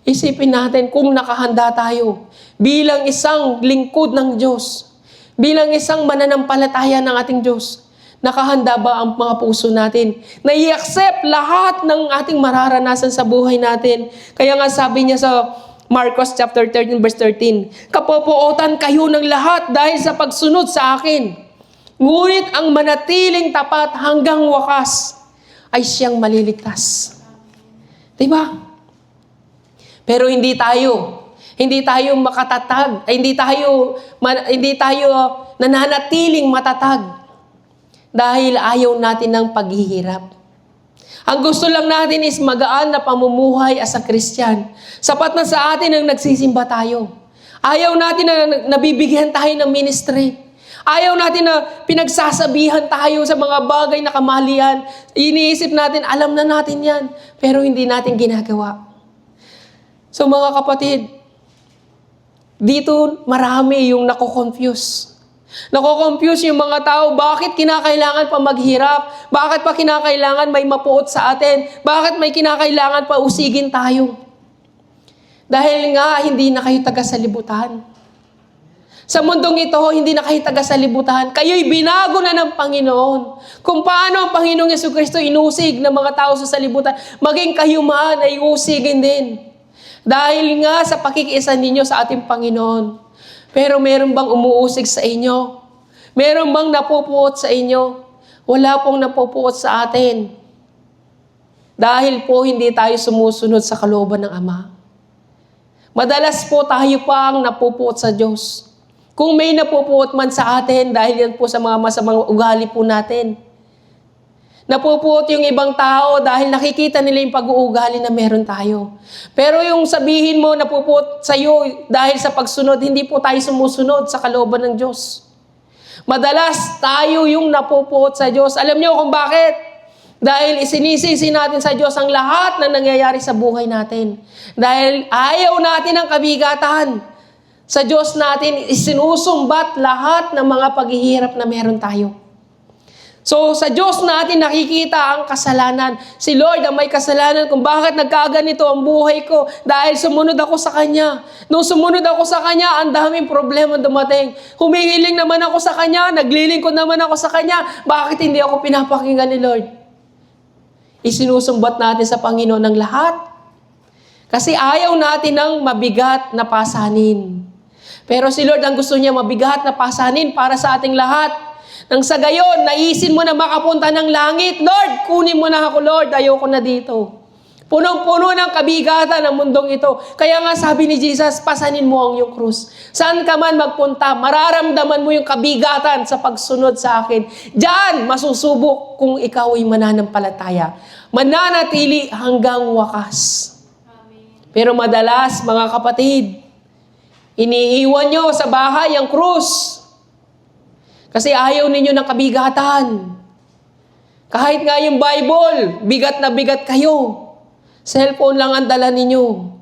Isipin natin kung nakahanda tayo bilang isang lingkod ng Diyos, bilang isang mananampalataya ng ating Diyos. Nakahanda ba ang mga puso natin na i-accept lahat ng ating mararanasan sa buhay natin? Kaya nga sabi niya sa Marcos chapter 13 verse 13, kapopuotan kayo ng lahat dahil sa pagsunod sa akin. Ngunit ang manatiling tapat hanggang wakas ay siyang maliligtas. Diba? Pero hindi tayo makatatag, hindi tayo nananatiling matatag dahil ayaw natin ng paghihirap. Ang gusto lang natin is magaan na pamumuhay as a Christian. Sapat na sa atin ang nagsisimba tayo. Ayaw natin na nabibigyan tayo ng ministry. Ayaw natin na pinagsasabihan tayo sa mga bagay na kamalian. Iniisip natin, alam na natin yan, pero hindi natin ginagawa. So mga kapatid, dito marami yung nako-confuse. Nako-confuse yung mga tao, bakit kinakailangan pa maghirap? Bakit pa kinakailangan may mapuot sa atin? Bakit may kinakailangan pa usigin tayo? Dahil nga, hindi na kayo taga-salibutan. Sa mundong ito, hindi na kayo taga-salibutan. Kayo'y binago na ng Panginoon. Kung paano ang Panginoong Jesucristo inusig ng mga tao sa salibutan, maging kayo man ay usigin din. Dahil nga sa pakikiisa ninyo sa ating Panginoon. Pero meron bang umuusig sa inyo? Meron bang napupuot sa inyo? Wala pong napupuot sa atin. Dahil po hindi tayo sumusunod sa kalooban ng Ama. Madalas po tayo pang napupuot sa Diyos. Kung may napupuot man sa atin, dahil yan po sa mga masamang ugali po natin. Napupuot yung ibang tao dahil nakikita nila yung pag-uugali na meron tayo. Pero yung sabihin mo napupuot sa iyo dahil sa pagsunod, hindi po tayo sumusunod sa kalooban ng Diyos. Madalas tayo yung napupuot sa Diyos. Alam niyo kung bakit? Dahil isinisisi natin sa Diyos ang lahat na nangyayari sa buhay natin. Dahil ayaw natin ang kabigatan. Sa Diyos natin isinusumbat lahat ng mga paghihirap na meron tayo. So, sa Diyos natin nakikita ang kasalanan. Si Lord ang may kasalanan kung bakit nagkaganito ang buhay ko dahil sumunod ako sa Kanya. Nung sumunod ako sa Kanya, ang daming problema dumating. Humihiling naman ako sa Kanya, naglilingkod naman ako sa Kanya. Bakit hindi ako pinapakinggan ni Lord? Isinusumbat natin sa Panginoon ang lahat. Kasi ayaw natin ng mabigat na pasanin. Pero si Lord ang gusto niya mabigat na pasanin para sa ating lahat. Nang sa gayon, naisin mo na makapunta ng langit. Lord, kunin mo na ako, Lord. Ayoko na dito. Punong-puno ng kabigatan ang mundong ito. Kaya nga sabi ni Jesus, pasanin mo ang iyong krus. Saan ka man magpunta, mararamdaman mo yung kabigatan sa pagsunod sa akin. Diyan, masusubok kung ikaw ay mananampalataya. Mananatili hanggang wakas. Pero madalas, mga kapatid, iniiwan nyo sa bahay ang krus. Kasi ayaw ninyo ng kabigatan. Kahit nga yung Bible, bigat na bigat kayo. Cellphone lang ang dala ninyo.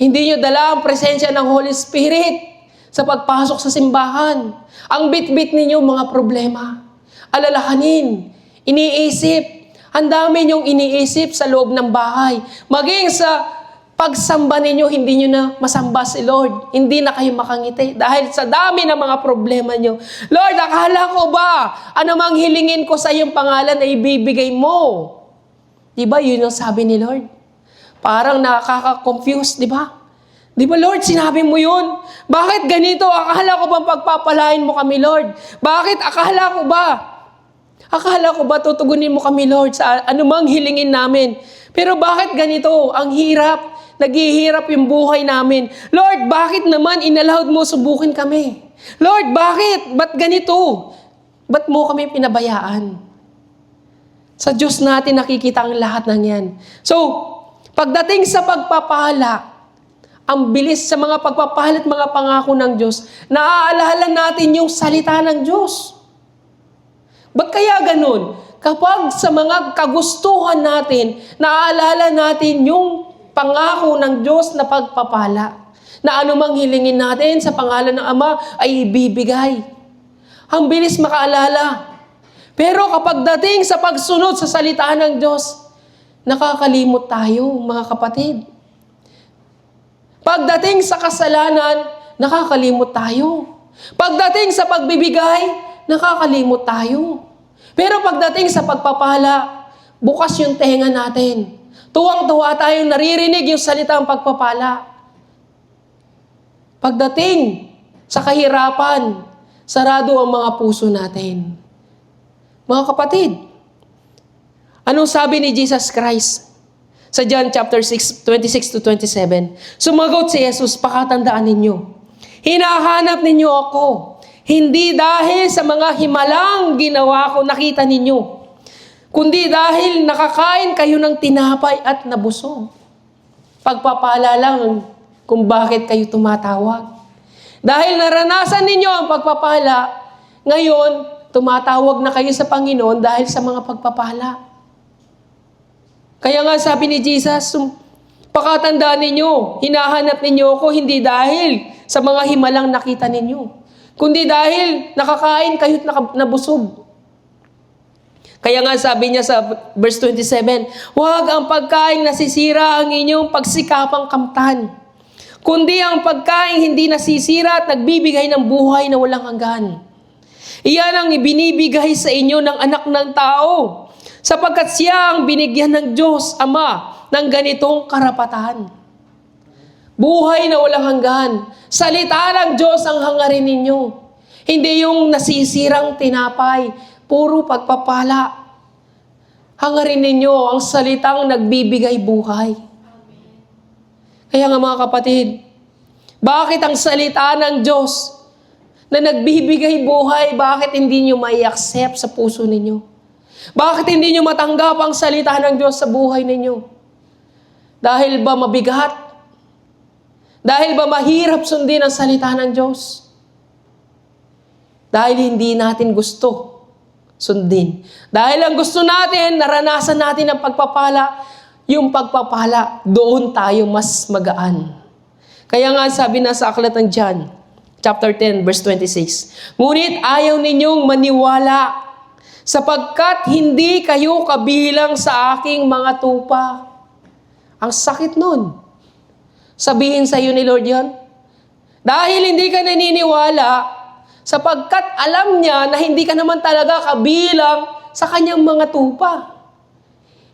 Hindi nyo dala ang presensya ng Holy Spirit sa pagpasok sa simbahan. Ang bit-bit ninyo mga problema. Alalahanin, iniisip. Ang dami nyong iniisip sa loob ng bahay. Maging sa pagsamba ninyo, hindi nyo na masamba si Lord. Hindi na kayo makangiti. Dahil sa dami ng mga problema nyo. Lord, akala ko ba, ano mang hilingin ko sa iyong pangalan ay ibibigay mo? Diba yun ang sabi ni Lord? Parang nakaka-confuse, diba? Diba Lord, sinabi mo yun? Bakit ganito? Akala ko bang pagpapalain mo kami, Lord? Bakit akala ko ba? Akala ko ba tutugunin mo kami, Lord, sa anumang hilingin namin? Pero bakit ganito? Ang hirap. Naghihirap yung buhay namin. Lord, bakit naman inallowed mo subukin kami? Lord, bakit? Ba't ganito? Ba't mo kami pinabayaan? Sa Diyos natin nakikita ang lahat ng yan. So, pagdating sa pagpapala, ang bilis sa mga pagpapala at mga pangako ng Diyos, naaalala natin yung salita ng Diyos. Ba't kaya ganun? Kapag sa mga kagustuhan natin, naaalala natin yung pangako ng Diyos na pagpapala, na anumang hilingin natin sa pangalan ng Ama ay ibibigay. Ang bilis makaalala. Pero kapag dating sa pagsunod sa salita ng Diyos, nakakalimot tayo, mga kapatid. Pagdating sa kasalanan, nakakalimot tayo. Pagdating sa pagbibigay, nakakalimot tayo. Pero pagdating sa pagpapala, bukas yung tenga natin. Tuwang-tuwa tayong naririnig yung salitang pagpapala. Pagdating sa kahirapan, sarado ang mga puso natin. Mga kapatid, anong sabi ni Jesus Christ sa John chapter 6, 26 to 27? Sumagot si Jesus, pakatandaan ninyo. Hinahanap ninyo ako, hindi dahil sa mga himalang ginawa ko nakita ninyo, kundi dahil nakakain kayo ng tinapay at nabusog. Pagpapala lang kung bakit kayo tumatawag. Dahil naranasan ninyo ang pagpapala, ngayon, tumatawag na kayo sa Panginoon dahil sa mga pagpapala. Kaya nga sabi ni Jesus, pakatandaan ninyo, hinahanap ninyo ako hindi dahil sa mga himalang nakita ninyo, kundi dahil nakakain kayo't nabusog. Kaya nga sabi niya sa verse 27, huwag ang pagkain nasisira ang inyong pagsikapang kamtan, kundi ang pagkain hindi nasisira at nagbibigay ng buhay na walang hanggan. Iyan ang ibinibigay sa inyo ng anak ng tao, sapagkat siya ang binigyan ng Diyos Ama ng ganitong karapatan. Buhay na walang hanggan. Salita ng Diyos ang hangarin ninyo. Hindi yung nasisirang tinapay, puro pagpapala. Hangarin ninyo ang salitang nagbibigay buhay. Kaya nga mga kapatid, bakit ang salita ng Diyos na nagbibigay buhay, bakit hindi nyo mai-accept sa puso ninyo? Bakit hindi nyo matanggap ang salita ng Diyos sa buhay ninyo? Dahil ba mabigat? Dahil ba mahirap sundin ang salita ng Diyos? Dahil hindi natin gusto sundin. Dahil ang gusto natin, naranasan natin ang pagpapala, yung pagpapala, doon tayo mas magaan. Kaya nga sabi na sa aklat ng John, chapter 10, verse 26, ngunit ayaw ninyong maniwala sapagkat hindi kayo kabilang sa aking mga tupa. Ang sakit nun. Sabihin sa iyo ni Lord yan. Dahil hindi ka naniniwala, sapagkat alam niya na hindi ka naman talaga kabilang sa kanyang mga tupa.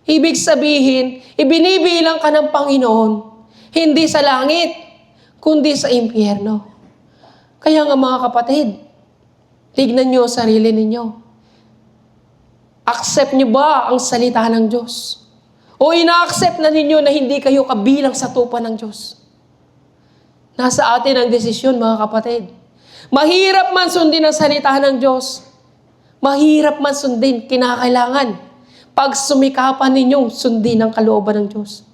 Ibig sabihin, ibinibilang ka ng Panginoon, hindi sa langit, kundi sa impyerno. Kaya nga mga kapatid, tignan niyo sarili ninyo. Accept niyo ba ang salita ng Diyos? O ina-accept na ninyo na hindi kayo kabilang sa tupa ng Diyos? Nasa atin ang desisyon, mga kapatid. Mahirap man sundin ang salita ng Diyos. Mahirap man sundin, kinakailangan. Pag sumikapan ninyong sundin ang kalooban ng Diyos.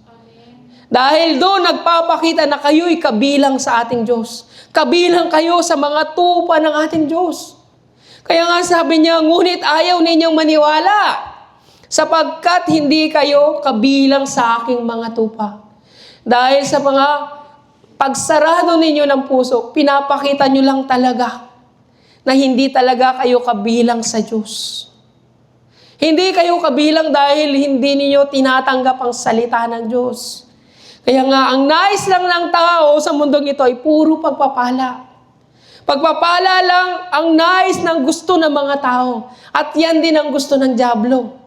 Dahil doon nagpapakita na kayo'y kabilang sa ating Diyos. Kabilang kayo sa mga tupa ng ating Diyos. Kaya nga sabi niya, ngunit ayaw ninyong maniwala, sapagkat hindi kayo kabilang sa aking mga tupa. Dahil sa mga pagsarado ninyo ng puso, pinapakita nyo lang talaga na hindi talaga kayo kabilang sa Diyos. Hindi kayo kabilang dahil hindi niyo tinatanggap ang salita ng Diyos. Kaya nga, ang nais lang ng tao sa mundong ito ay puro pagpapala. Pagpapala lang ang nais ng gusto ng mga tao. At yan din ang gusto ng dyablo.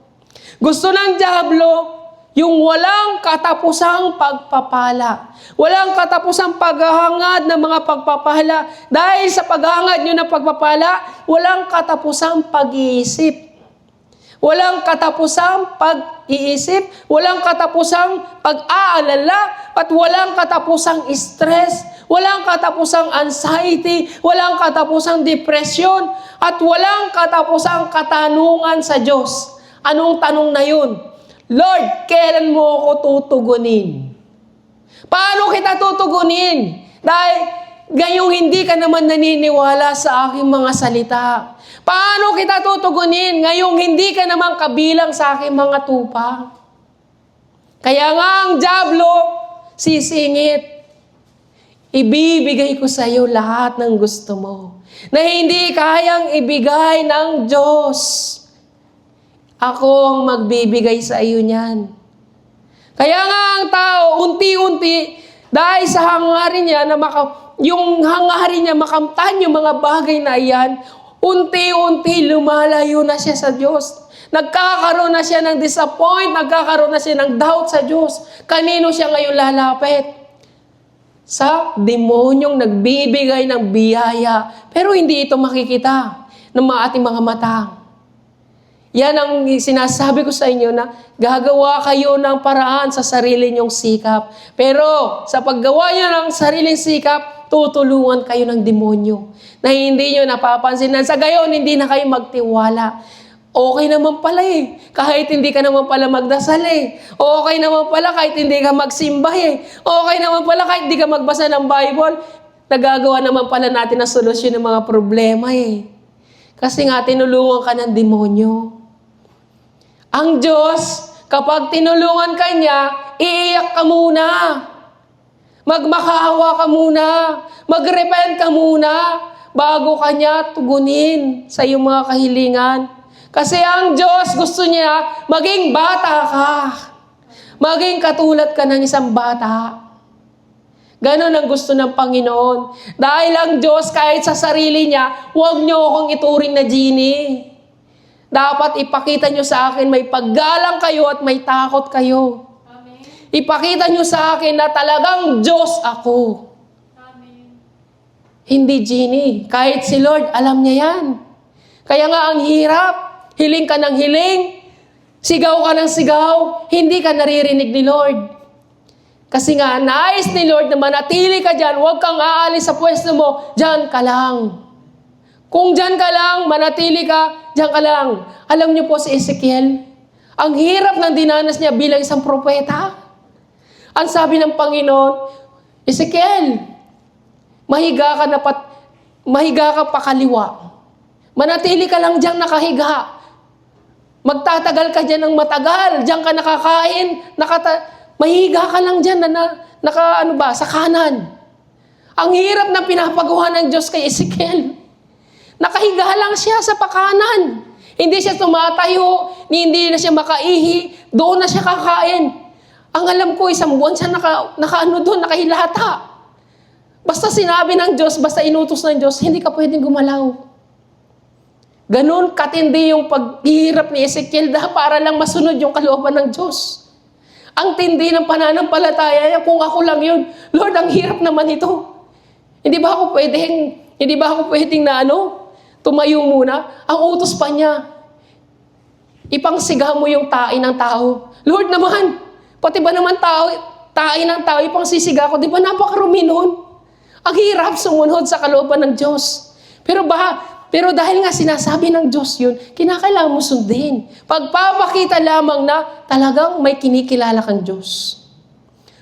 Gusto ng dyablo yung walang katapusang pagpapala. Walang katapusang paghahangad ng mga pagpapala. Dahil sa paghahangad nyo ng pagpapala, walang katapusang pag-iisip. Walang katapusang pag-iisip, walang katapusang pag-aalala, at walang katapusang stress, walang katapusang anxiety, walang katapusang depression, at walang katapusang katanungan sa Diyos. Anong tanong na yun? Lord, kailan mo ako tutugunin? Paano kita tutugunin? Dahil gayong hindi ka naman naniniwala sa aking mga salita. Paano kita tutugunin ngayong hindi ka naman kabilang sa aking mga tupa? Kaya nga ang dyablo, sisingit. Ibibigay ko sa iyo lahat ng gusto mo na hindi kayang ibigay ng Diyos. Ako ang magbibigay sa iyo niyan. Kaya nga ang tao, unti-unti, dahil sa hangarin niya, yung hangarin niya makamtan yung mga bagay na iyan, unti-unti lumalayo na siya sa Diyos. Nagkakaroon na siya ng nagkakaroon na siya ng doubt sa Diyos. Kanino siya ngayon lalapit? Sa demonyong nagbibigay ng biyaya. Pero hindi ito makikita ng ating mga mata. Yan ang sinasabi ko sa inyo na gagawa kayo ng paraan sa sarili nyong sikap. Pero sa paggawa nyo ng sariling sikap, tutulungan kayo ng demonyo na hindi nyo napapansin na sa gayon hindi na kayo magtiwala. Okay naman pala eh. Kahit hindi ka naman pala magdasal eh. Okay naman pala kahit hindi ka magsimba eh. Okay naman pala kahit hindi ka magbasa ng Bible. Nagagawa naman pala natin ang solusyon ng mga problema eh. Kasi nga tinulungan ka ng demonyo. Ang Diyos, kapag tinulungan ka niya, iiyak ka muna. Magmakaawa ka muna. Magrepent ka muna bago ka niya tugunin sa iyong mga kahilingan. Kasi ang Diyos gusto niya maging bata ka. Maging katulad ka ng isang bata. Ganon ang gusto ng Panginoon. Dahil ang Diyos kahit sa sarili niya, huwag niyo akong ituring na genie. Dapat ipakita niyo sa akin may paggalang kayo at may takot kayo. Amen. Ipakita niyo sa akin na talagang Diyos ako. Amen. Hindi genie. Kahit si Lord, alam niya yan. Kaya nga ang hirap. Hiling ka ng hiling. Sigaw ka ng sigaw. Hindi ka naririnig ni Lord. Kasi nga, nais ni Lord na manatili ka dyan. Huwag kang aalis sa pwesto mo. Dyan ka lang. Kung dyan ka lang, manatili ka, dyan ka lang. Alam niyo po si Ezekiel, ang hirap ng dinanas niya bilang isang propeta. Ang sabi ng Panginoon, Ezekiel, mahiga ka pa kaliwa. Manatili ka lang dyan nakahiga. Magtatagal ka dyan ng matagal. Dyan ka nakakain. Mahiga ka lang dyan sa kanan. Ang hirap ng pinapagawa ng Diyos kay Ezekiel. Nakahiga lang siya sa pakanan. Hindi siya tumatayo, hindi na siya makaihi, doon na siya kakain. Ang alam ko, isang buwan siya nakahilata. Basta sinabi ng Diyos, basta inutos ng Diyos, hindi ka pwedeng gumalaw. Ganon katindi yung paghihirap ni Ezekiel para lang masunod yung kalooban ng Diyos. Ang tindi ng pananampalataya niya, kung ako lang yun, Lord, ang hirap naman ito. Hindi ba ako pwedeng tumayo muna? Ang utos pa niya, ipangsiga mo yung tae ng tao. Lord naman, pati ba naman tae ng tao, ipangsisiga ko, di ba napakarumi nun? Ang hirap sumunod sa kalooban ng Diyos. Pero dahil nga sinasabi ng Diyos yun, kinakailangan mo sundin. Pagpapakita lamang na talagang may kinikilala kang Diyos.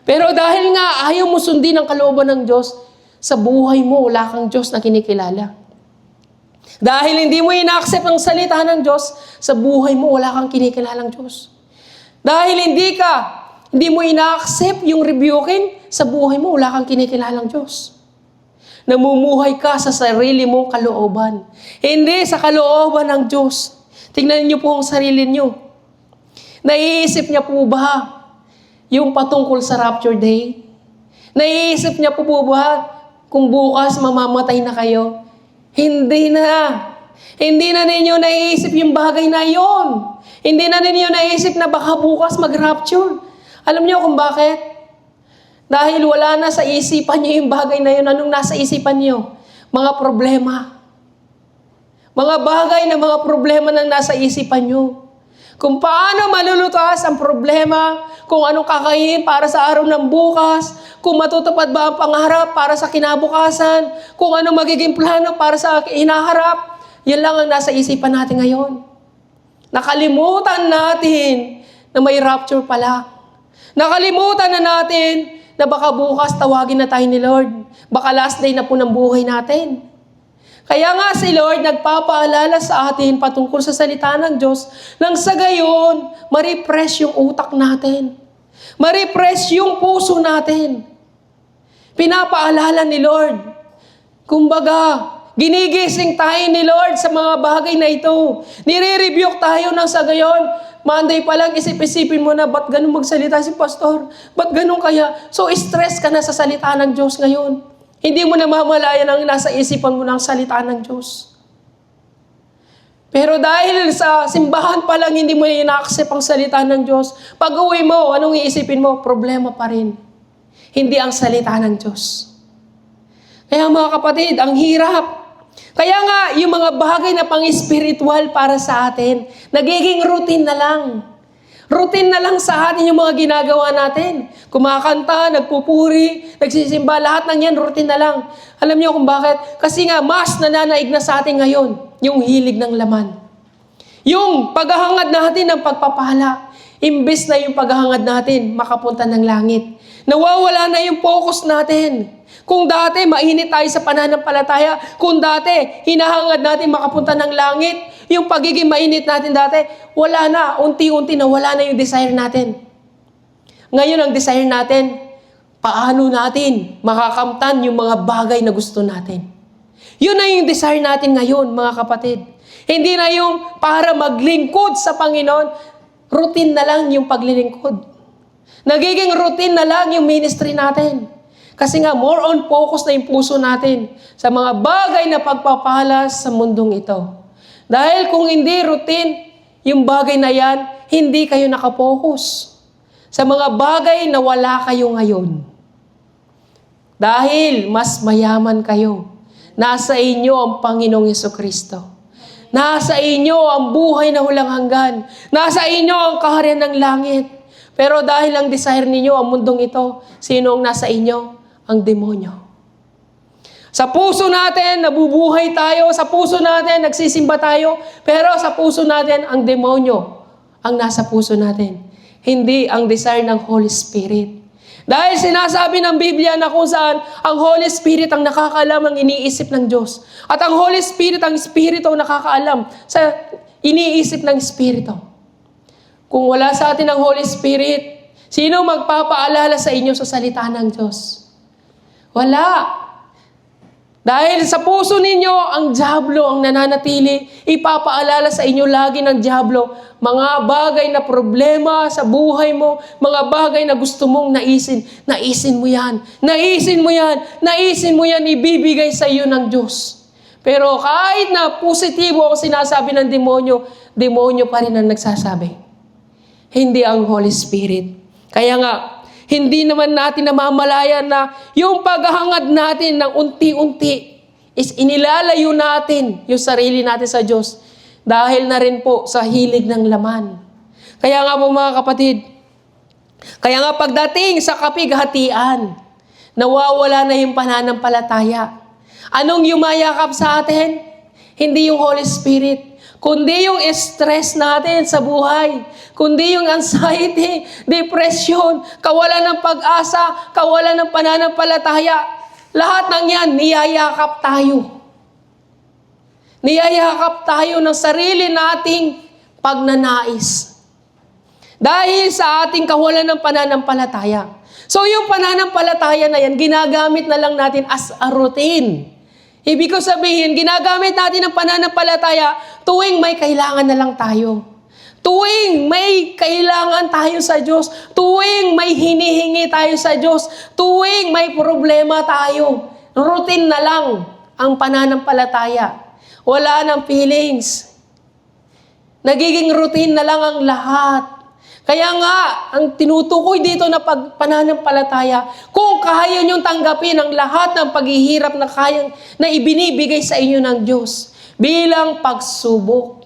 Pero dahil nga ayaw mo sundin ang kalooban ng Diyos, sa buhay mo wala kang Diyos na kinikilala. Dahil hindi mo ina-accept ang salita ng Diyos, sa buhay mo wala kang kinikilalang Diyos. Dahil hindi mo ina-accept yung rebuking, sa buhay mo wala kang kinikilalang Diyos. Namumuhay ka sa sarili mong kalooban. Hindi sa kalooban ng Diyos. Tingnan niyo po ang sarili niyo. Naiisip niya po ba yung patungkol sa rapture day? Naiisip niya po ba kung bukas mamamatay na kayo? Hindi na. Hindi na ninyo naiisip yung bagay na yon. Hindi na ninyo naiisip na baka bukas mag-rapture. Alam niyo kung bakit? Dahil wala na sa isipan niyo yung bagay na yun. Anong nasa isipan niyo? Mga problema. Mga bagay na mga problema nang nasa isipan niyo. Kung paano malulutas ang problema, kung anong kakainin para sa araw ng bukas, kung matutupad ba ang pangarap para sa kinabukasan, kung ano magiging plano para sa inaharap, yan lang ang nasa isipan natin ngayon. Nakalimutan natin na may rapture pala. Nakalimutan na natin na baka bukas tawagin na tayo ni Lord. Baka last day na po ng buhay natin. Kaya nga si Lord nagpapaalala sa atin patungkol sa salita ng Diyos nang sa gayon, ma-refresh yung utak natin. Ma-refresh yung puso natin. Pinapaalala ni Lord. Kumbaga, ginigising tayo ni Lord sa mga bagay na ito. Nire-rebuke tayo nang sa gayon. Monday pa lang, isip-isipin mo na, ba't ganun magsalita si pastor? Ba't ganun kaya? So, stress ka na sa salita ng Diyos ngayon. Hindi mo na mamalayan ang nasa isipan mo ng salita ng Diyos. Pero dahil sa simbahan pa lang, hindi mo ina-accept ang salita ng Diyos. Pag uwi mo, anong iisipin mo? Problema pa rin. Hindi ang salita ng Diyos. Kaya mga kapatid, ang hirap. Kaya nga, yung mga bagay na pang-spiritual para sa atin, nagiging routine na lang. Routine na lang sa atin yung mga ginagawa natin. Kumakanta, nagpupuri, nagsisimba, lahat ng yan, routine na lang. Alam niyo kung bakit? Kasi nga, mas nananaig na sa atin ngayon, yung hilig ng laman. Yung paghahangad natin ng pagpapala, imbes na yung paghahangad natin, makapunta ng langit. Nawawala na yung focus natin. Kung dati, mainit tayo sa pananampalataya. Kung dati, hinahangad natin makapunta ng langit. Yung pagiging mainit natin dati, wala na. Unti-unti na wala na yung desire natin. Ngayon, ang desire natin, paano natin makakamtan yung mga bagay na gusto natin. Yun na yung desire natin ngayon, mga kapatid. Hindi na yung para maglingkod sa Panginoon. Routine na lang yung paglilingkod. Nagiging routine na lang yung ministry natin. Kasi nga, more on focus na yung puso natin sa mga bagay na pagpapalas sa mundong ito. Dahil kung hindi routine, yung bagay na yan, hindi kayo nakapokus sa mga bagay na wala kayo ngayon. Dahil mas mayaman kayo. Nasa inyo ang Panginoong Jesucristo. Nasa inyo ang buhay na walang hanggan. Nasa inyo ang kaharian ng langit. Pero dahil ang desire ninyo ang mundong ito, sino ang nasa inyo? Ang demonyo. Sa puso natin, nabubuhay tayo. Sa puso natin, nagsisimba tayo. Pero sa puso natin, ang demonyo ang nasa puso natin. Hindi ang desire ng Holy Spirit. Dahil sinasabi ng Biblia na kung saan ang Holy Spirit ang nakakaalam ng iniisip ng Diyos. At ang Holy Spirit, ang Espiritu ang nakakaalam sa iniisip ng Espiritu. Kung wala sa atin ang Holy Spirit, sino magpapaalala sa inyo sa salita ng Diyos? Wala. Dahil sa puso ninyo, ang diablo ang nananatili, ipapaalala sa inyo lagi ng diablo, mga bagay na problema sa buhay mo, mga bagay na gusto mong naisin mo yan, naisin mo yan, ibibigay sa iyo ng Diyos. Pero kahit na positibo ang sinasabi ng demonyo pa rin ang nagsasabi. Hindi ang Holy Spirit. Kaya nga, hindi naman natin namamalayan na yung paghahangad natin ng unti-unti is inilalayo natin yung sarili natin sa Diyos dahil na rin po sa hilig ng laman. Kaya nga po mga kapatid, kaya nga pagdating sa kapighatian, nawawala na yung pananampalataya. Anong yumayakap sa atin? Hindi yung Holy Spirit, kundi yung stress natin sa buhay, kundi yung anxiety, depression, kawalan ng pag-asa, kawalan ng pananampalataya. Lahat ng yan, niyayakap tayo. Niyayakap tayo ng sarili nating pagnanais. Dahil sa ating kawalan ng pananampalataya. So yung pananampalataya na yan, ginagamit na lang natin as a routine. Ibig ko sabihin, ginagamit natin ang pananampalataya tuwing may kailangan na lang tayo. Tuwing may kailangan tayo sa Diyos, tuwing may hinihingi tayo sa Diyos, tuwing may problema tayo, routine na lang ang pananampalataya. Wala nang feelings. Nagiging routine na lang ang lahat. Kaya nga, ang tinutukoy dito na pananampalataya, kung kaya niyong tanggapin ang lahat ng paghihirap na ibinibigay sa inyo ng Diyos bilang pagsubok.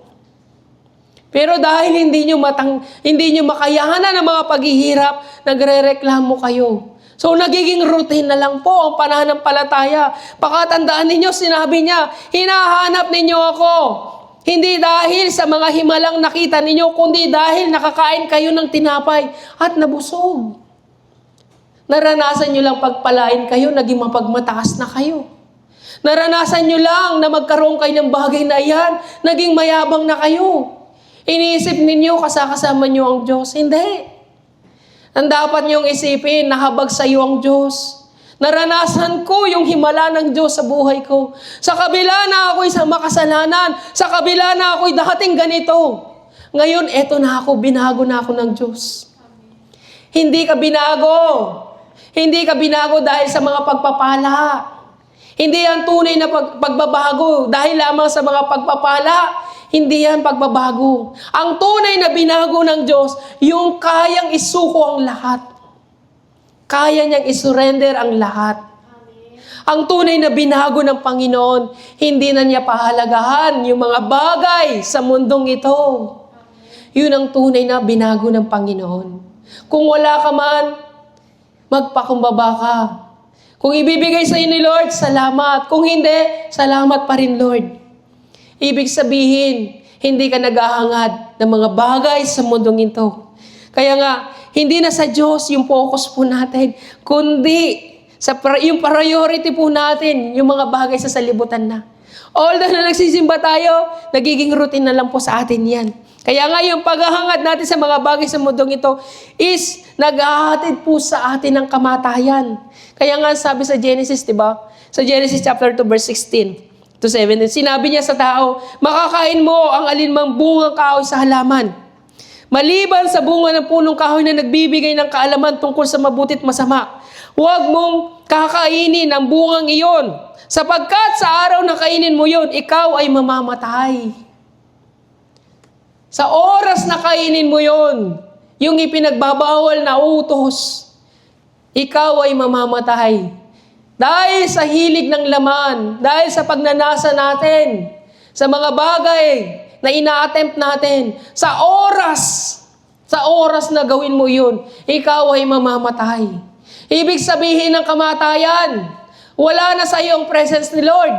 Pero dahil hindi nyo makayahanan ng mga paghihirap, nagrereklamo kayo. So, nagiging routine na lang po ang pananampalataya. Pakatandaan ninyo, sinabi niya, hinahanap ninyo ako. Hindi dahil sa mga himalang nakita ninyo, kundi dahil nakakain kayo ng tinapay at nabusog. Naranasan nyo lang pagpalain kayo, naging mapagmataas na kayo. Naranasan nyo lang na magkaroon kayo ng bagay na yan, naging mayabang na kayo. Iniisip ninyo, kasama nyo ang Diyos. Hindi. Ang dapat nyong isipin, nahabag sa iyo ang Diyos. Naranasan ko yung himala ng Diyos sa buhay ko. Sa kabila na ako'y sa makasalanan, sa kabila na ako'y dating ganito. Ngayon, eto na ako, binago na ako ng Diyos. Hindi ka binago. Hindi ka binago dahil sa mga pagpapala. Hindi yan tunay na pagbabago dahil lamang sa mga pagpapala. Hindi yan pagbabago. Ang tunay na binago ng Diyos, yung kayang isuko ang lahat. Kaya niyang isurrender ang lahat. Ang tunay na binago ng Panginoon, hindi na niya pahalagahan yung mga bagay sa mundong ito. Yun ang tunay na binago ng Panginoon. Kung wala ka man, magpakumbaba ka. Kung ibibigay sa iyo ni Lord, salamat. Kung hindi, salamat pa rin, Lord. Ibig sabihin, hindi ka naghahangad ng mga bagay sa mundong ito. Kaya nga, hindi na sa Diyos yung focus po natin, kundi yung priority po natin, yung mga bagay sa salibutan na. Although na nagsisimba tayo, nagiging routine na lang po sa atin yan. Kaya nga yung paghahangad natin sa mga bagay sa mundong ito is naghahatid po sa atin ng kamatayan. Kaya nga sabi sa Genesis, di ba? Sa Genesis chapter 2 verse 16 to 17, sinabi niya sa tao, makakain mo ang alinmang bungang kahoy sa halaman. Maliban sa bunga ng punong kahoy na nagbibigay ng kaalaman tungkol sa mabuti at masama, huwag mong kakainin ang bungang iyon, sapagkat sa araw na kainin mo yon, ikaw ay mamamatay. Sa oras na kainin mo yon, yung ipinagbabawal na utos, ikaw ay mamamatay. Dahil sa hilig ng laman, dahil sa pagnanasa natin, sa mga bagay na ina-attempt natin, sa oras na gawin mo yun, ikaw ay mamamatay. Ibig sabihin ng kamatayan, Wala na sa iyo ang presence ni Lord.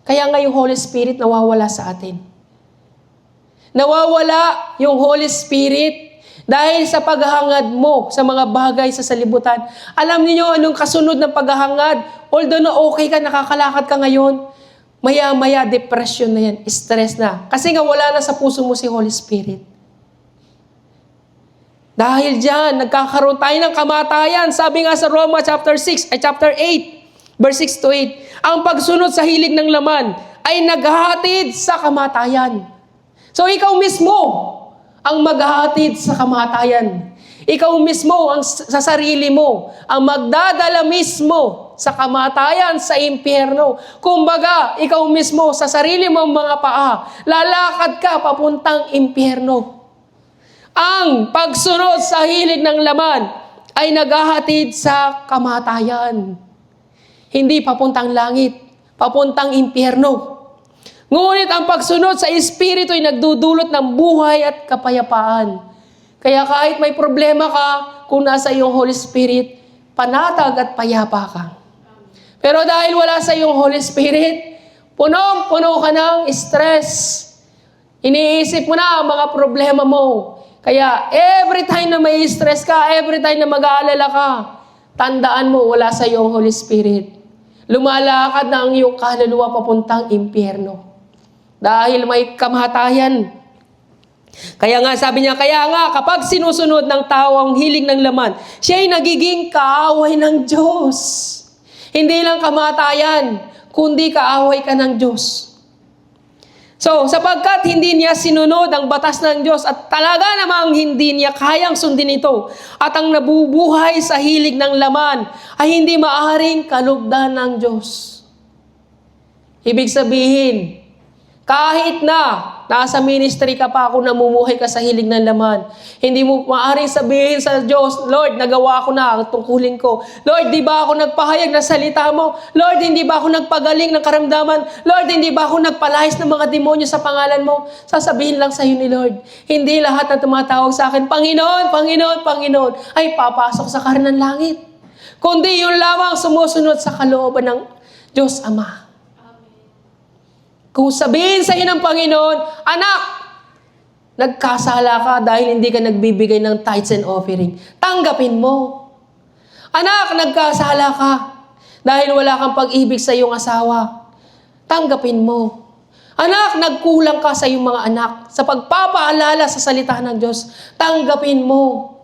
Kaya nga yung Holy Spirit nawawala sa atin. Nawawala yung Holy Spirit dahil sa paghahangad mo sa mga bagay sa salibutan. Alam niyo anong kasunod ng paghahangad? Although na okay ka, nakakalakad ka ngayon, maya-maya depression na yan, stress na. Kasi nga wala na sa puso mo si Holy Spirit. Dahil dyan, nagkakaroon tayo ng kamatayan. Sabi nga sa Roma chapter 8, verse 6 to 8, ang pagsunod sa hilig ng laman ay naghahatid sa kamatayan. So ikaw mismo ang maghahatid sa kamatayan. Ikaw mismo ang sa sarili mo ang magdadala mismo sa kamatayan, sa impyerno. Kumbaga, ikaw mismo sa sarili mong mga paa, lalakad ka papuntang impyerno. Ang pagsunod sa hilig ng laman ay naghahatid sa kamatayan. Hindi papuntang langit, papuntang impyerno. Ngunit ang pagsunod sa Espiritu ay nagdudulot ng buhay at kapayapaan. Kaya kahit may problema ka, kung nasa iyong Holy Spirit, panatag at payapa ka. Pero dahil wala sa iyong Holy Spirit, punong-puno ka ng stress. Iniisip mo na ang mga problema mo. Kaya every time na may stress ka, every time na mag-aalala ka, tandaan mo wala sa iyong Holy Spirit. Lumalakad na ang iyong kaluluwa papuntang impyerno. Dahil may kamatayan. Kaya nga sabi niya, kaya nga kapag sinusunod ng tao ang hiling ng laman, siya ay nagiging kaaway ng Diyos. Hindi lang kamatayan, kundi kaaway ka ng Diyos. So, sapagkat hindi niya sinunod ang batas ng Diyos at talaga namang hindi niya kayang sundin ito at ang nabubuhay sa hilig ng laman ay hindi maaaring kalugdan ng Diyos. Ibig sabihin, kahit na nasa ministry ka pa, kung namumuhay ka sa hilig ng laman, hindi mo maaaring sabihin sa Diyos, Lord, nagawa ko na ang tungkulin ko. Lord, di ba ako nagpahayag ng salita mo? Lord, hindi ba ako nagpagaling ng karamdaman? Lord, hindi ba ako nagpalayas ng mga demonyo sa pangalan mo? Sasabihin lang sa iyo ni Lord, hindi lahat na tumatawag sa akin, Panginoon, Panginoon, Panginoon, ay papasok sa karan ng langit. Kundi yun lamang sumusunod sa kalooban ng Diyos Ama. Kung sabihin sa iyo ng Panginoon, anak, nagkasala ka dahil hindi ka nagbibigay ng tithes and offering, tanggapin mo. Anak, nagkasala ka dahil wala kang pag-ibig sa iyong asawa, tanggapin mo. Anak, nagkulang ka sa iyong mga anak sa pagpapaalala sa salita ng Diyos, tanggapin mo.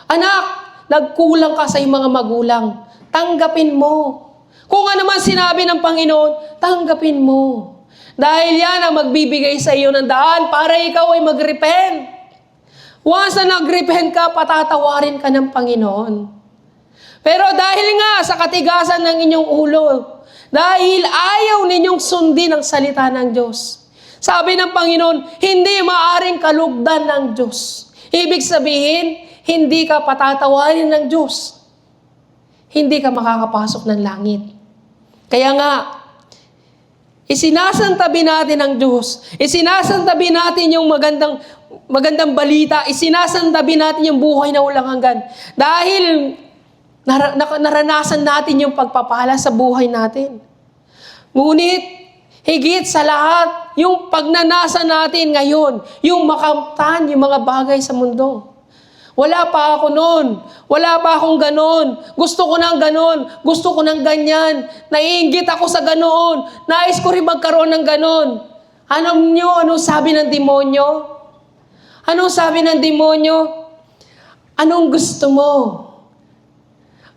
Anak, nagkulang ka sa iyong mga magulang, tanggapin mo. Kung ano man sinabi ng Panginoon, tanggapin mo. Dahil yan ang magbibigay sa iyo ng daan para ikaw ay mag-repent. Once na nag-repent ka, patatawarin ka ng Panginoon. Pero dahil nga sa katigasan ng inyong ulo, dahil ayaw ninyong sundin ang salita ng Diyos, sabi ng Panginoon, hindi maaring kalugdan ng Diyos. Ibig sabihin, hindi ka patatawarin ng Diyos. Hindi ka makakapasok ng langit. Kaya nga, isinasantabi natin ang Diyos. Isinasantabi natin yung magandang balita. Isinasantabi natin yung buhay na walang hanggan. Dahil naranasan natin yung pagpapala sa buhay natin. Ngunit, higit sa lahat, yung pagnanasa natin ngayon, yung makamtan, yung mga bagay sa mundo. Wala pa ako noon. Wala pa akong ganon. Gusto ko ng ganon. Gusto ko ng ganyan. Naiinggit ako sa ganoon. Nais ko rin magkaroon ng ganon. Anong sabi ng demonyo? Anong sabi ng demonyo? Anong gusto mo?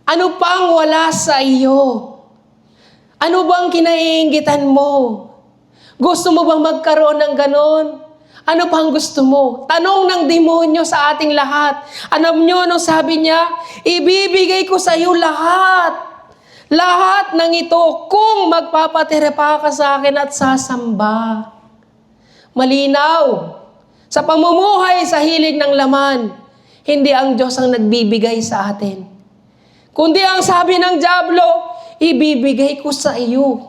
Ano pang wala sa iyo? Ano bang kinaiinggitan mo? Gusto mo bang magkaroon ng ganon? Ano pang gusto mo? Tanong ng demonyo sa ating lahat. Alam nyo anong sabi niya? Ibibigay ko sa iyo lahat. Lahat ng ito kung magpapatira pa ka sa akin at sasamba. Malinaw. Sa pamumuhay sa hilig ng laman, hindi ang Diyos ang nagbibigay sa atin. Kundi ang sabi ng diablo, ibibigay ko sa iyo.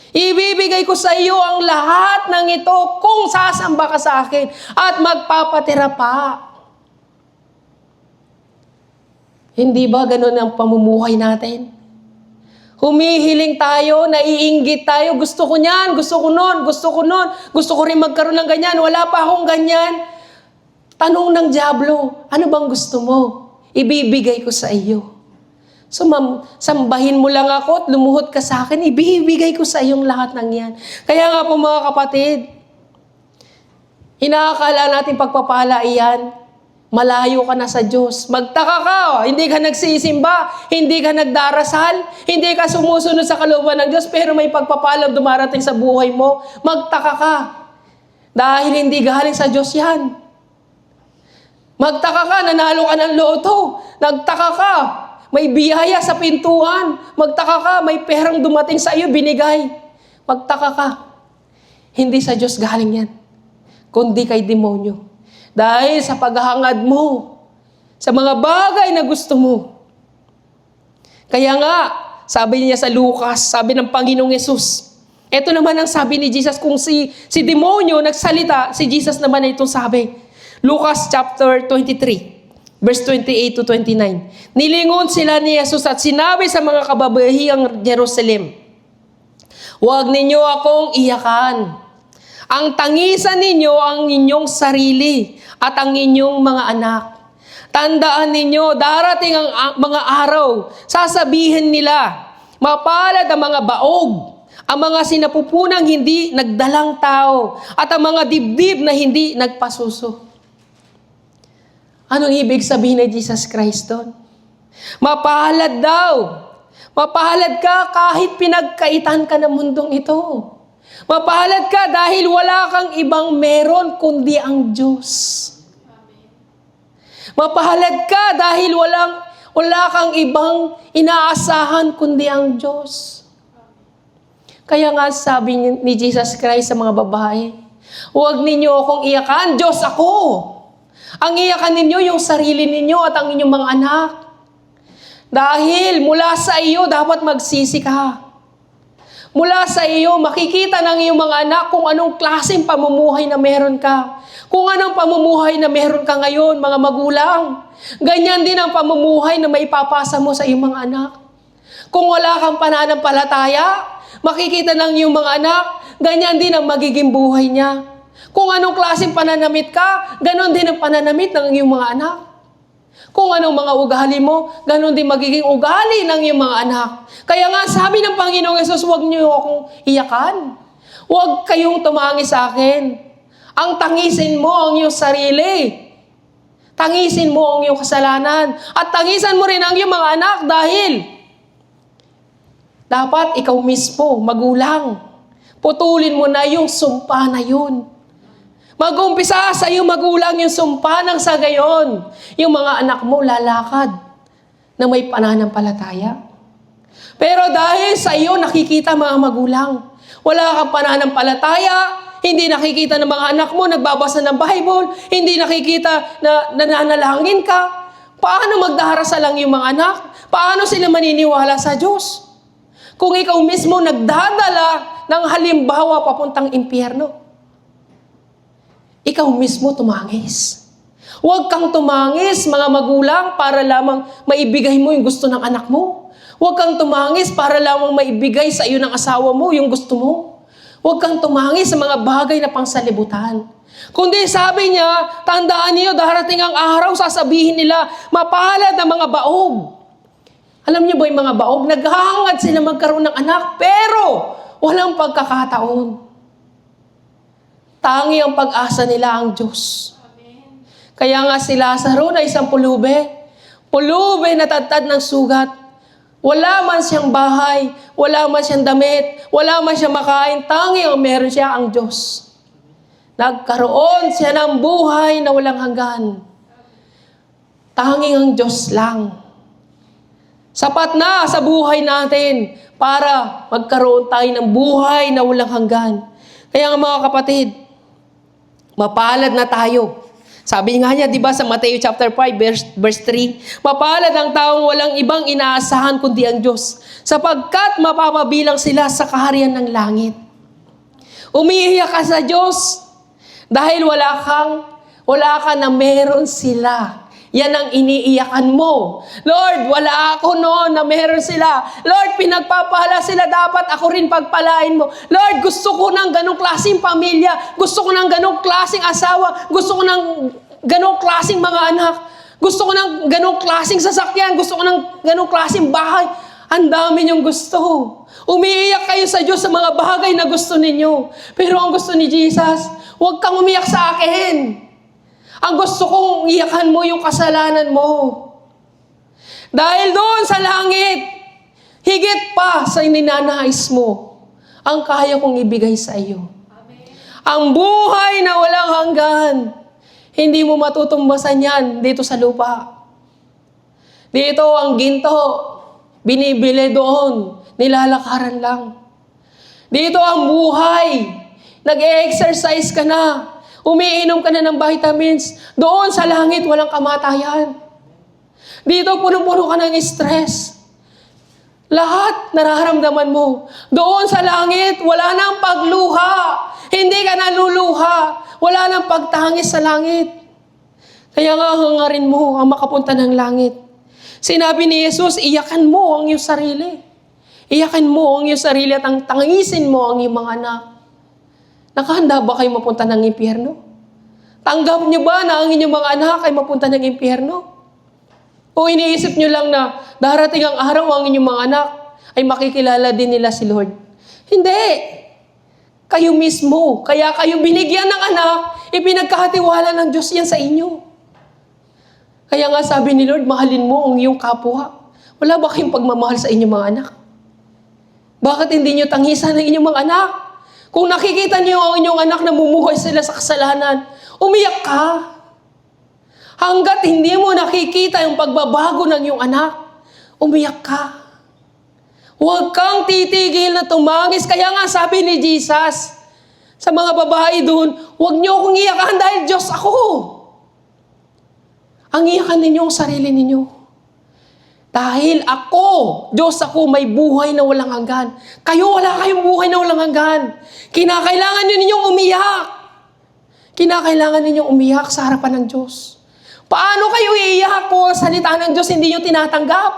Ibibigay ko sa iyo ang lahat ng ito kung sasamba ka sa akin at magpapatira pa. Hindi ba ganun ang pamumuhay natin? Humihiling tayo, naiinggit tayo, gusto ko niyan, gusto ko nun, gusto ko nun, gusto ko rin magkaroon ng ganyan, wala pa akong ganyan. Tanong ng dyablo, ano bang gusto mo? Ibibigay ko sa iyo. So, sambahin mo lang ako at lumuhod ka sa akin, ibibigay ko sa iyong lahat ng yan. Kaya nga po mga kapatid, inaakala natin pagpapala iyan, malayo ka na sa Diyos. Magtaka ka, hindi ka nagsisimba, hindi ka nagdarasal, hindi ka sumusunod sa kalooban ng Diyos, pero may pagpapalang dumarating sa buhay mo. Magtaka ka. Dahil hindi galing sa Diyos yan. Magtaka ka, nanalo ka ng loto. Nagtaka ka, may biyaya sa pintuan. Magtaka ka, may perang dumating sa iyo, binigay. Magtaka ka. Hindi sa Diyos galing yan, kundi kay demonyo. Dahil sa paghahangad mo sa mga bagay na gusto mo. Kaya nga, sabi niya sa Lucas, sabi ng Panginoong Yesus, ito naman ang sabi ni Jesus, kung si demonyo nagsalita, si Jesus naman ay itong sabi. Lucas chapter 23, verse 28 to 29. Nilingon sila ni Jesus at sinabi sa mga kababahihang Jerusalem, huwag ninyo akong iyakan. Ang tangisan ninyo ang inyong sarili at ang inyong mga anak. Tandaan ninyo, darating ang mga araw, sasabihin nila, mapalad ang mga baog, ang mga sinapupunang hindi nagdalang tao, at ang mga dibdib na hindi nagpasuso. Anong ibig sabihin ni Jesus Christ doon? Mapalad daw. Mapalad ka kahit pinagkaitan ka ng mundong ito. Mapalad ka dahil wala kang ibang meron kundi ang Diyos. Mapalad ka dahil wala kang ibang inaasahan kundi ang Diyos. Kaya nga sabi ni Jesus Christ sa mga babae, huwag ninyo akong iyakan, Diyos ako. Ang iyakan ninyo yung sarili ninyo at ang inyong mga anak. Dahil mula sa iyo dapat magsisi ka. Mula sa iyo, makikita ng iyong mga anak kung anong klaseng pamumuhay na meron ka. Kung anong pamumuhay na meron ka ngayon, mga magulang. Ganyan din ang pamumuhay na maipapasa mo sa iyong mga anak. Kung wala kang pananampalataya, makikita ng iyong mga anak, ganyan din ang magiging buhay niya. Kung anong klaseng pananamit ka, ganon din ang pananamit ng iyong mga anak. Kung anong mga ugali mo, ganon din magiging ugali ng iyong mga anak. Kaya nga sabi ng Panginoong Yesus, huwag niyo akong iyakan. Huwag kayong tumangi sa akin. Ang tangisin mo ang iyong sarili. Tangisin mo ang iyong kasalanan. At tangisan mo rin ang iyong mga anak dahil dapat ikaw mismo, magulang, putulin mo na yung sumpa na yun. Mag-umpisa sa iyo magulang yung sumpa ng sa gayon. Yung mga anak mo lalakad na may pananampalataya. Pero dahil sa iyo nakikita mga magulang, wala kang pananampalataya, hindi nakikita ng mga anak mo nagbabasa ng Bible, hindi nakikita na nananalangin ka, paano magdarasal lang yung mga anak? Paano sila maniniwala sa Diyos? Kung ikaw mismo nagdadala ng halimbawa papuntang impyerno, ikaw mismo tumangis. Huwag kang tumangis, mga magulang, para lamang maibigay mo yung gusto ng anak mo. Huwag kang tumangis para lamang maibigay sa iyo ng asawa mo yung gusto mo. Huwag kang tumangis sa mga bagay na pangsalibutan. Kundi sabi niya, tandaan niyo, darating ang araw, sasabihin nila, mapalad ang mga baog. Alam niyo ba yung mga baog? Naghahangad sila magkaroon ng anak, pero walang pagkakataon. Tangi ang pag-asa nila ang Diyos. Amen. Kaya nga si Lazaro na isang pulube na tatad ng sugat. Wala man siyang bahay, wala man siyang damit, wala man siyang makain, tangi ang meron siya ang Diyos. Nagkaroon siya ng buhay na walang hanggan. Tanging ang Diyos lang. Sapat na sa buhay natin para magkaroon tayo ng buhay na walang hanggan. Kaya nga mga kapatid, mapalad na tayo. Sabi nga niya, di ba sa Mateo chapter 5, verse 3, mapalad ang taong walang ibang inaasahan kundi ang Diyos, sapagkat mapapabilang sila sa kaharian ng langit. Umiiyak ka sa Diyos dahil wala ka na meron sila. Yan ang iniiyakan mo. Lord, wala ako noon na meron sila. Lord, pinagpapala sila, dapat ako rin pagpalain mo. Lord, gusto ko ng ganong klaseng pamilya. Gusto ko ng ganong klaseng asawa. Gusto ko ng ganong klaseng mga anak. Gusto ko ng ganong klaseng sasakyan. Gusto ko ng ganong klaseng bahay. Ang dami niyong gusto. Umiiyak kayo sa Diyos sa mga bagay na gusto ninyo. Pero ang gusto ni Jesus, huwag kang umiyak sa akin. Ang gusto kong iyakan mo yung kasalanan mo. Dahil doon sa langit, higit pa sa ninanais mo, ang kaya kong ibigay sa iyo. Amen. Ang buhay na walang hanggan, hindi mo matutumbasan yan dito sa lupa. Dito ang ginto, binibili doon, nilalakaran lang. Dito ang buhay, nag-e-exercise ka na, umiinom ka na ng vitamins. Doon sa langit, walang kamatayan. Dito, puno-puno ka ng stress. Lahat nararamdaman mo. Doon sa langit, wala nang pagluha. Hindi ka naluluha. Wala nang pagtangis sa langit. Kaya nga, hangarin mo ang makapunta ng langit. Sinabi ni Jesus, iyakan mo ang iyong sarili. Iyakan mo ang iyong sarili at ang tangisin mo ang iyong mga anak. Nakahanda ba kayo mapunta ng impyerno? Tanggap niyo ba na ang inyong mga anak ay mapunta ng impyerno? O iniisip niyo lang na darating ang araw ang inyong mga anak ay makikilala din nila si Lord? Hindi. Kayo mismo. Kaya kayo binigyan ng anak, ipinagkakatiwala ng Diyos yan sa inyo. Kaya nga sabi ni Lord, mahalin mo ang iyong kapwa. Wala ba kayong pagmamahal sa inyong mga anak? Bakit hindi niyo tangisan ang inyong mga anak? Kung nakikita niyo ang inyong anak na mumuhay sila sa kasalanan, umiyak ka. Hanggat hindi mo nakikita yung pagbabago ng iyong anak, umiyak ka. Huwag kang titigil na tumangis. Kaya nga sabi ni Jesus sa mga babae doon, huwag niyo akong iyakan dahil Diyos ako. Ang iyakan ninyo ang sarili ninyo. Dahil ako, Diyos ako, may buhay na walang hanggan. Kayo, wala kayong buhay na walang hanggan. Kinakailangan ninyong umiyak. Kinakailangan ninyong umiyak sa harapan ng Diyos. Paano kayo iiyak kung salita ng Diyos hindi nyo tinatanggap?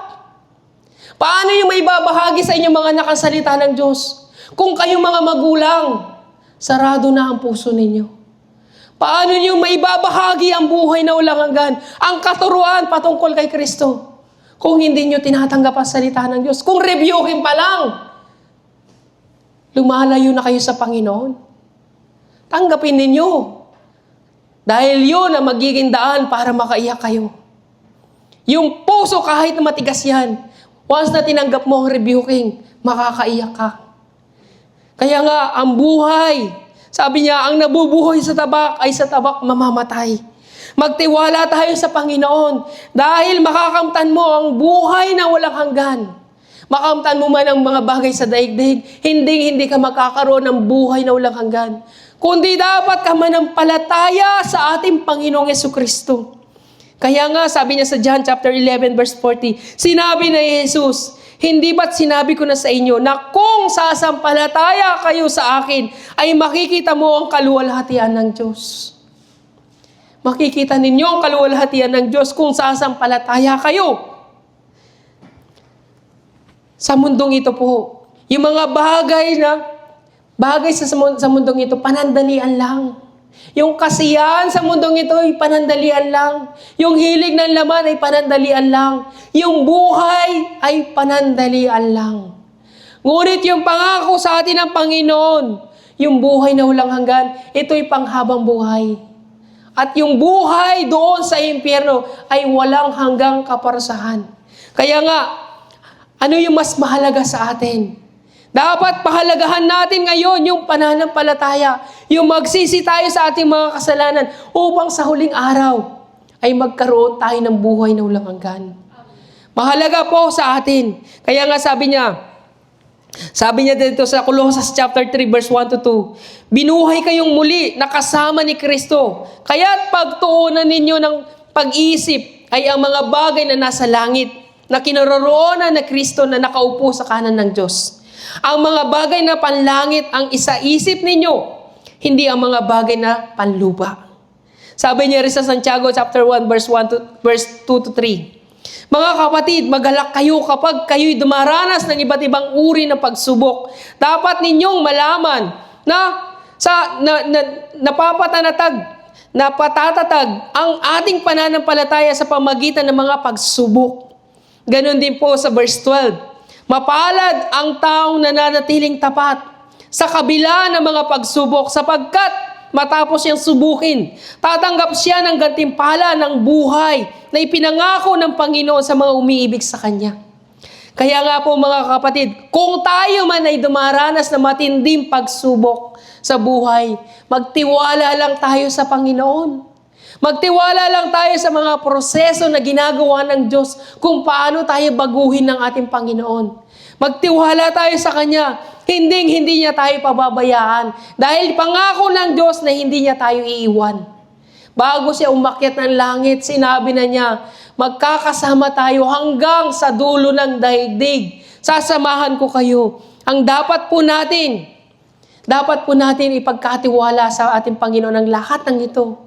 Paano nyo may babahagi sa inyong mga anak ang salita ng Diyos? Kung kayong mga magulang, sarado na ang puso ninyo. Paano nyo may babahagi ang buhay na walang hanggan, ang katuruan patungkol kay Kristo? Kung hindi nyo tinatanggap ang salita ng Diyos, kung rebuking pa lang, lumalayo na kayo sa Panginoon. Tanggapin ninyo. Dahil yun ang magiging daan para makaiyak kayo. Yung puso kahit na matigas yan, once na tinanggap mo ang rebuking, makakaiyak ka. Kaya nga, ang buhay, sabi niya, ang nabubuhay sa tabak ay sa tabak mamamatay. Magtiwala tayo sa Panginoon dahil makakamtan mo ang buhay na walang hanggan. Makamtan mo man ang mga bagay sa daigdig, hindi ka makakaroon ng buhay na walang hanggan. Kundi dapat ka manampalataya sa ating Panginoong Jesucristo. Kaya nga, sabi niya sa John chapter 11 verse 40, sinabi ni Jesus, hindi ba't sinabi ko na sa inyo na kung sasampalataya kayo sa akin, ay makikita mo ang kaluwalhatian ng Diyos. Makikita ninyo ang kaluwalhatian ng Diyos kung sasampalataya kayo. Sa mundong ito po, yung mga bagay sa mundong ito, panandalian lang. Yung kasiyahan sa mundong ito ay panandalian lang. Yung hilig ng laman ay panandalian lang. Yung buhay ay panandalian lang. Ngunit yung pangako sa atin ng Panginoon, yung buhay na walang hanggan, ito'y panghabang buhay. At yung buhay doon sa impyerno ay walang hanggang kaparasahan. Kaya nga, ano yung mas mahalaga sa atin? Dapat pahalagahan natin ngayon yung pananampalataya, yung magsisi tayo sa ating mga kasalanan upang sa huling araw ay magkaroon tayo ng buhay na walang hanggan. Mahalaga po sa atin. Kaya nga sabi niya dito sa Colossus chapter 3 verse 1 to 2, binuhay kayong muli nakasama ni Kristo. Kaya't pagtuunan ninyo ng pag-iisip ay ang mga bagay na nasa langit, na kinaroroonan na Kristo na nakaupo sa kanan ng Diyos. Ang mga bagay na panlangit ang isaisip ninyo, hindi ang mga bagay na panlupa. Sabi niya rin sa Santiago chapter 1 verse 2 to 3. Mga kapatid, magalak kayo kapag kayo'y dumaranas ng iba't ibang uri ng pagsubok. Dapat ninyong malaman na napatatatag ang ating pananampalataya sa pamagitan ng mga pagsubok. Ganon din po sa verse 12. Mapalad ang taong nananatiling tapat sa kabila ng mga pagsubok sapagkat matapos siyang subukin, tatanggap siya ng gantimpala ng buhay na ipinangako ng Panginoon sa mga umiibig sa Kanya. Kaya nga po mga kapatid, kung tayo man ay dumaranas na matinding pagsubok sa buhay, magtiwala lang tayo sa Panginoon. Magtiwala lang tayo sa mga proseso na ginagawa ng Diyos kung paano tayo baguhin ng ating Panginoon. Magtiwala tayo sa Kanya. Hindi niya tayo pababayaan. Dahil pangako ng Diyos na hindi niya tayo iiwan. Bago siya umakyat ng langit, sinabi na niya, magkakasama tayo hanggang sa dulo ng daigdig. Sasamahan ko kayo. Ang dapat po natin ipagkatiwala sa ating Panginoon ang lahat ng ito.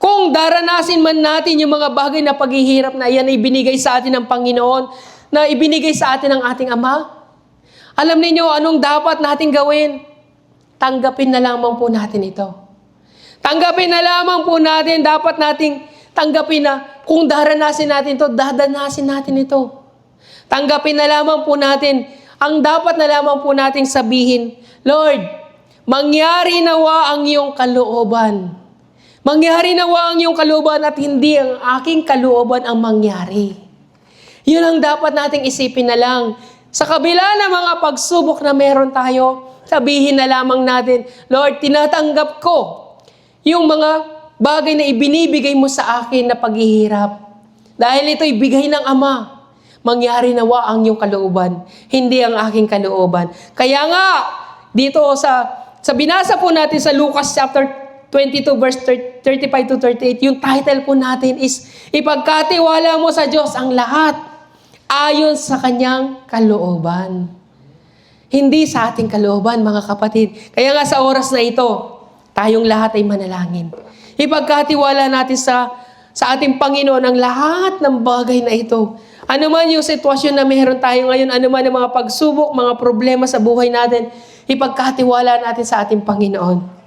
Kung daranasin man natin yung mga bagay na paghihirap na yan ay binigay sa atin ng Panginoon, na ibinigay sa atin ng ating Ama, alam niyo anong dapat natin gawin? Tanggapin na lamang po natin ito. Tanggapin na lamang po natin, dapat nating tanggapin na kung daranasin natin ito, dadanasin natin ito. Tanggapin na lamang po natin, ang dapat na lamang po nating sabihin, Lord, mangyari nawa ang iyong kalooban. Mangyari nawa ang iyong kalooban at hindi ang aking kalooban ang mangyari. Yun ang dapat nating isipin na lang. Sa kabila ng mga pagsubok na meron tayo, sabihin na lamang natin, Lord, tinatanggap ko yung mga bagay na ibinibigay mo sa akin na paghihirap. Dahil ito'y bigay ng Ama. Mangyari nawa ang iyong kalooban, hindi ang aking kalooban. Kaya nga, dito sa binasa po natin sa Lucas chapter 22 verse 35 to 38, yung title po natin is, ipagkatiwala mo sa Diyos ang lahat ayon sa Kanyang kalooban. Hindi sa ating kalooban, mga kapatid. Kaya nga sa oras na ito, tayong lahat ay manalangin. Ipagkatiwala natin sa ating Panginoon ang lahat ng bagay na ito. Ano man yung sitwasyon na meron tayo ngayon, ano man ang mga pagsubok, mga problema sa buhay natin, ipagkatiwala natin sa ating Panginoon.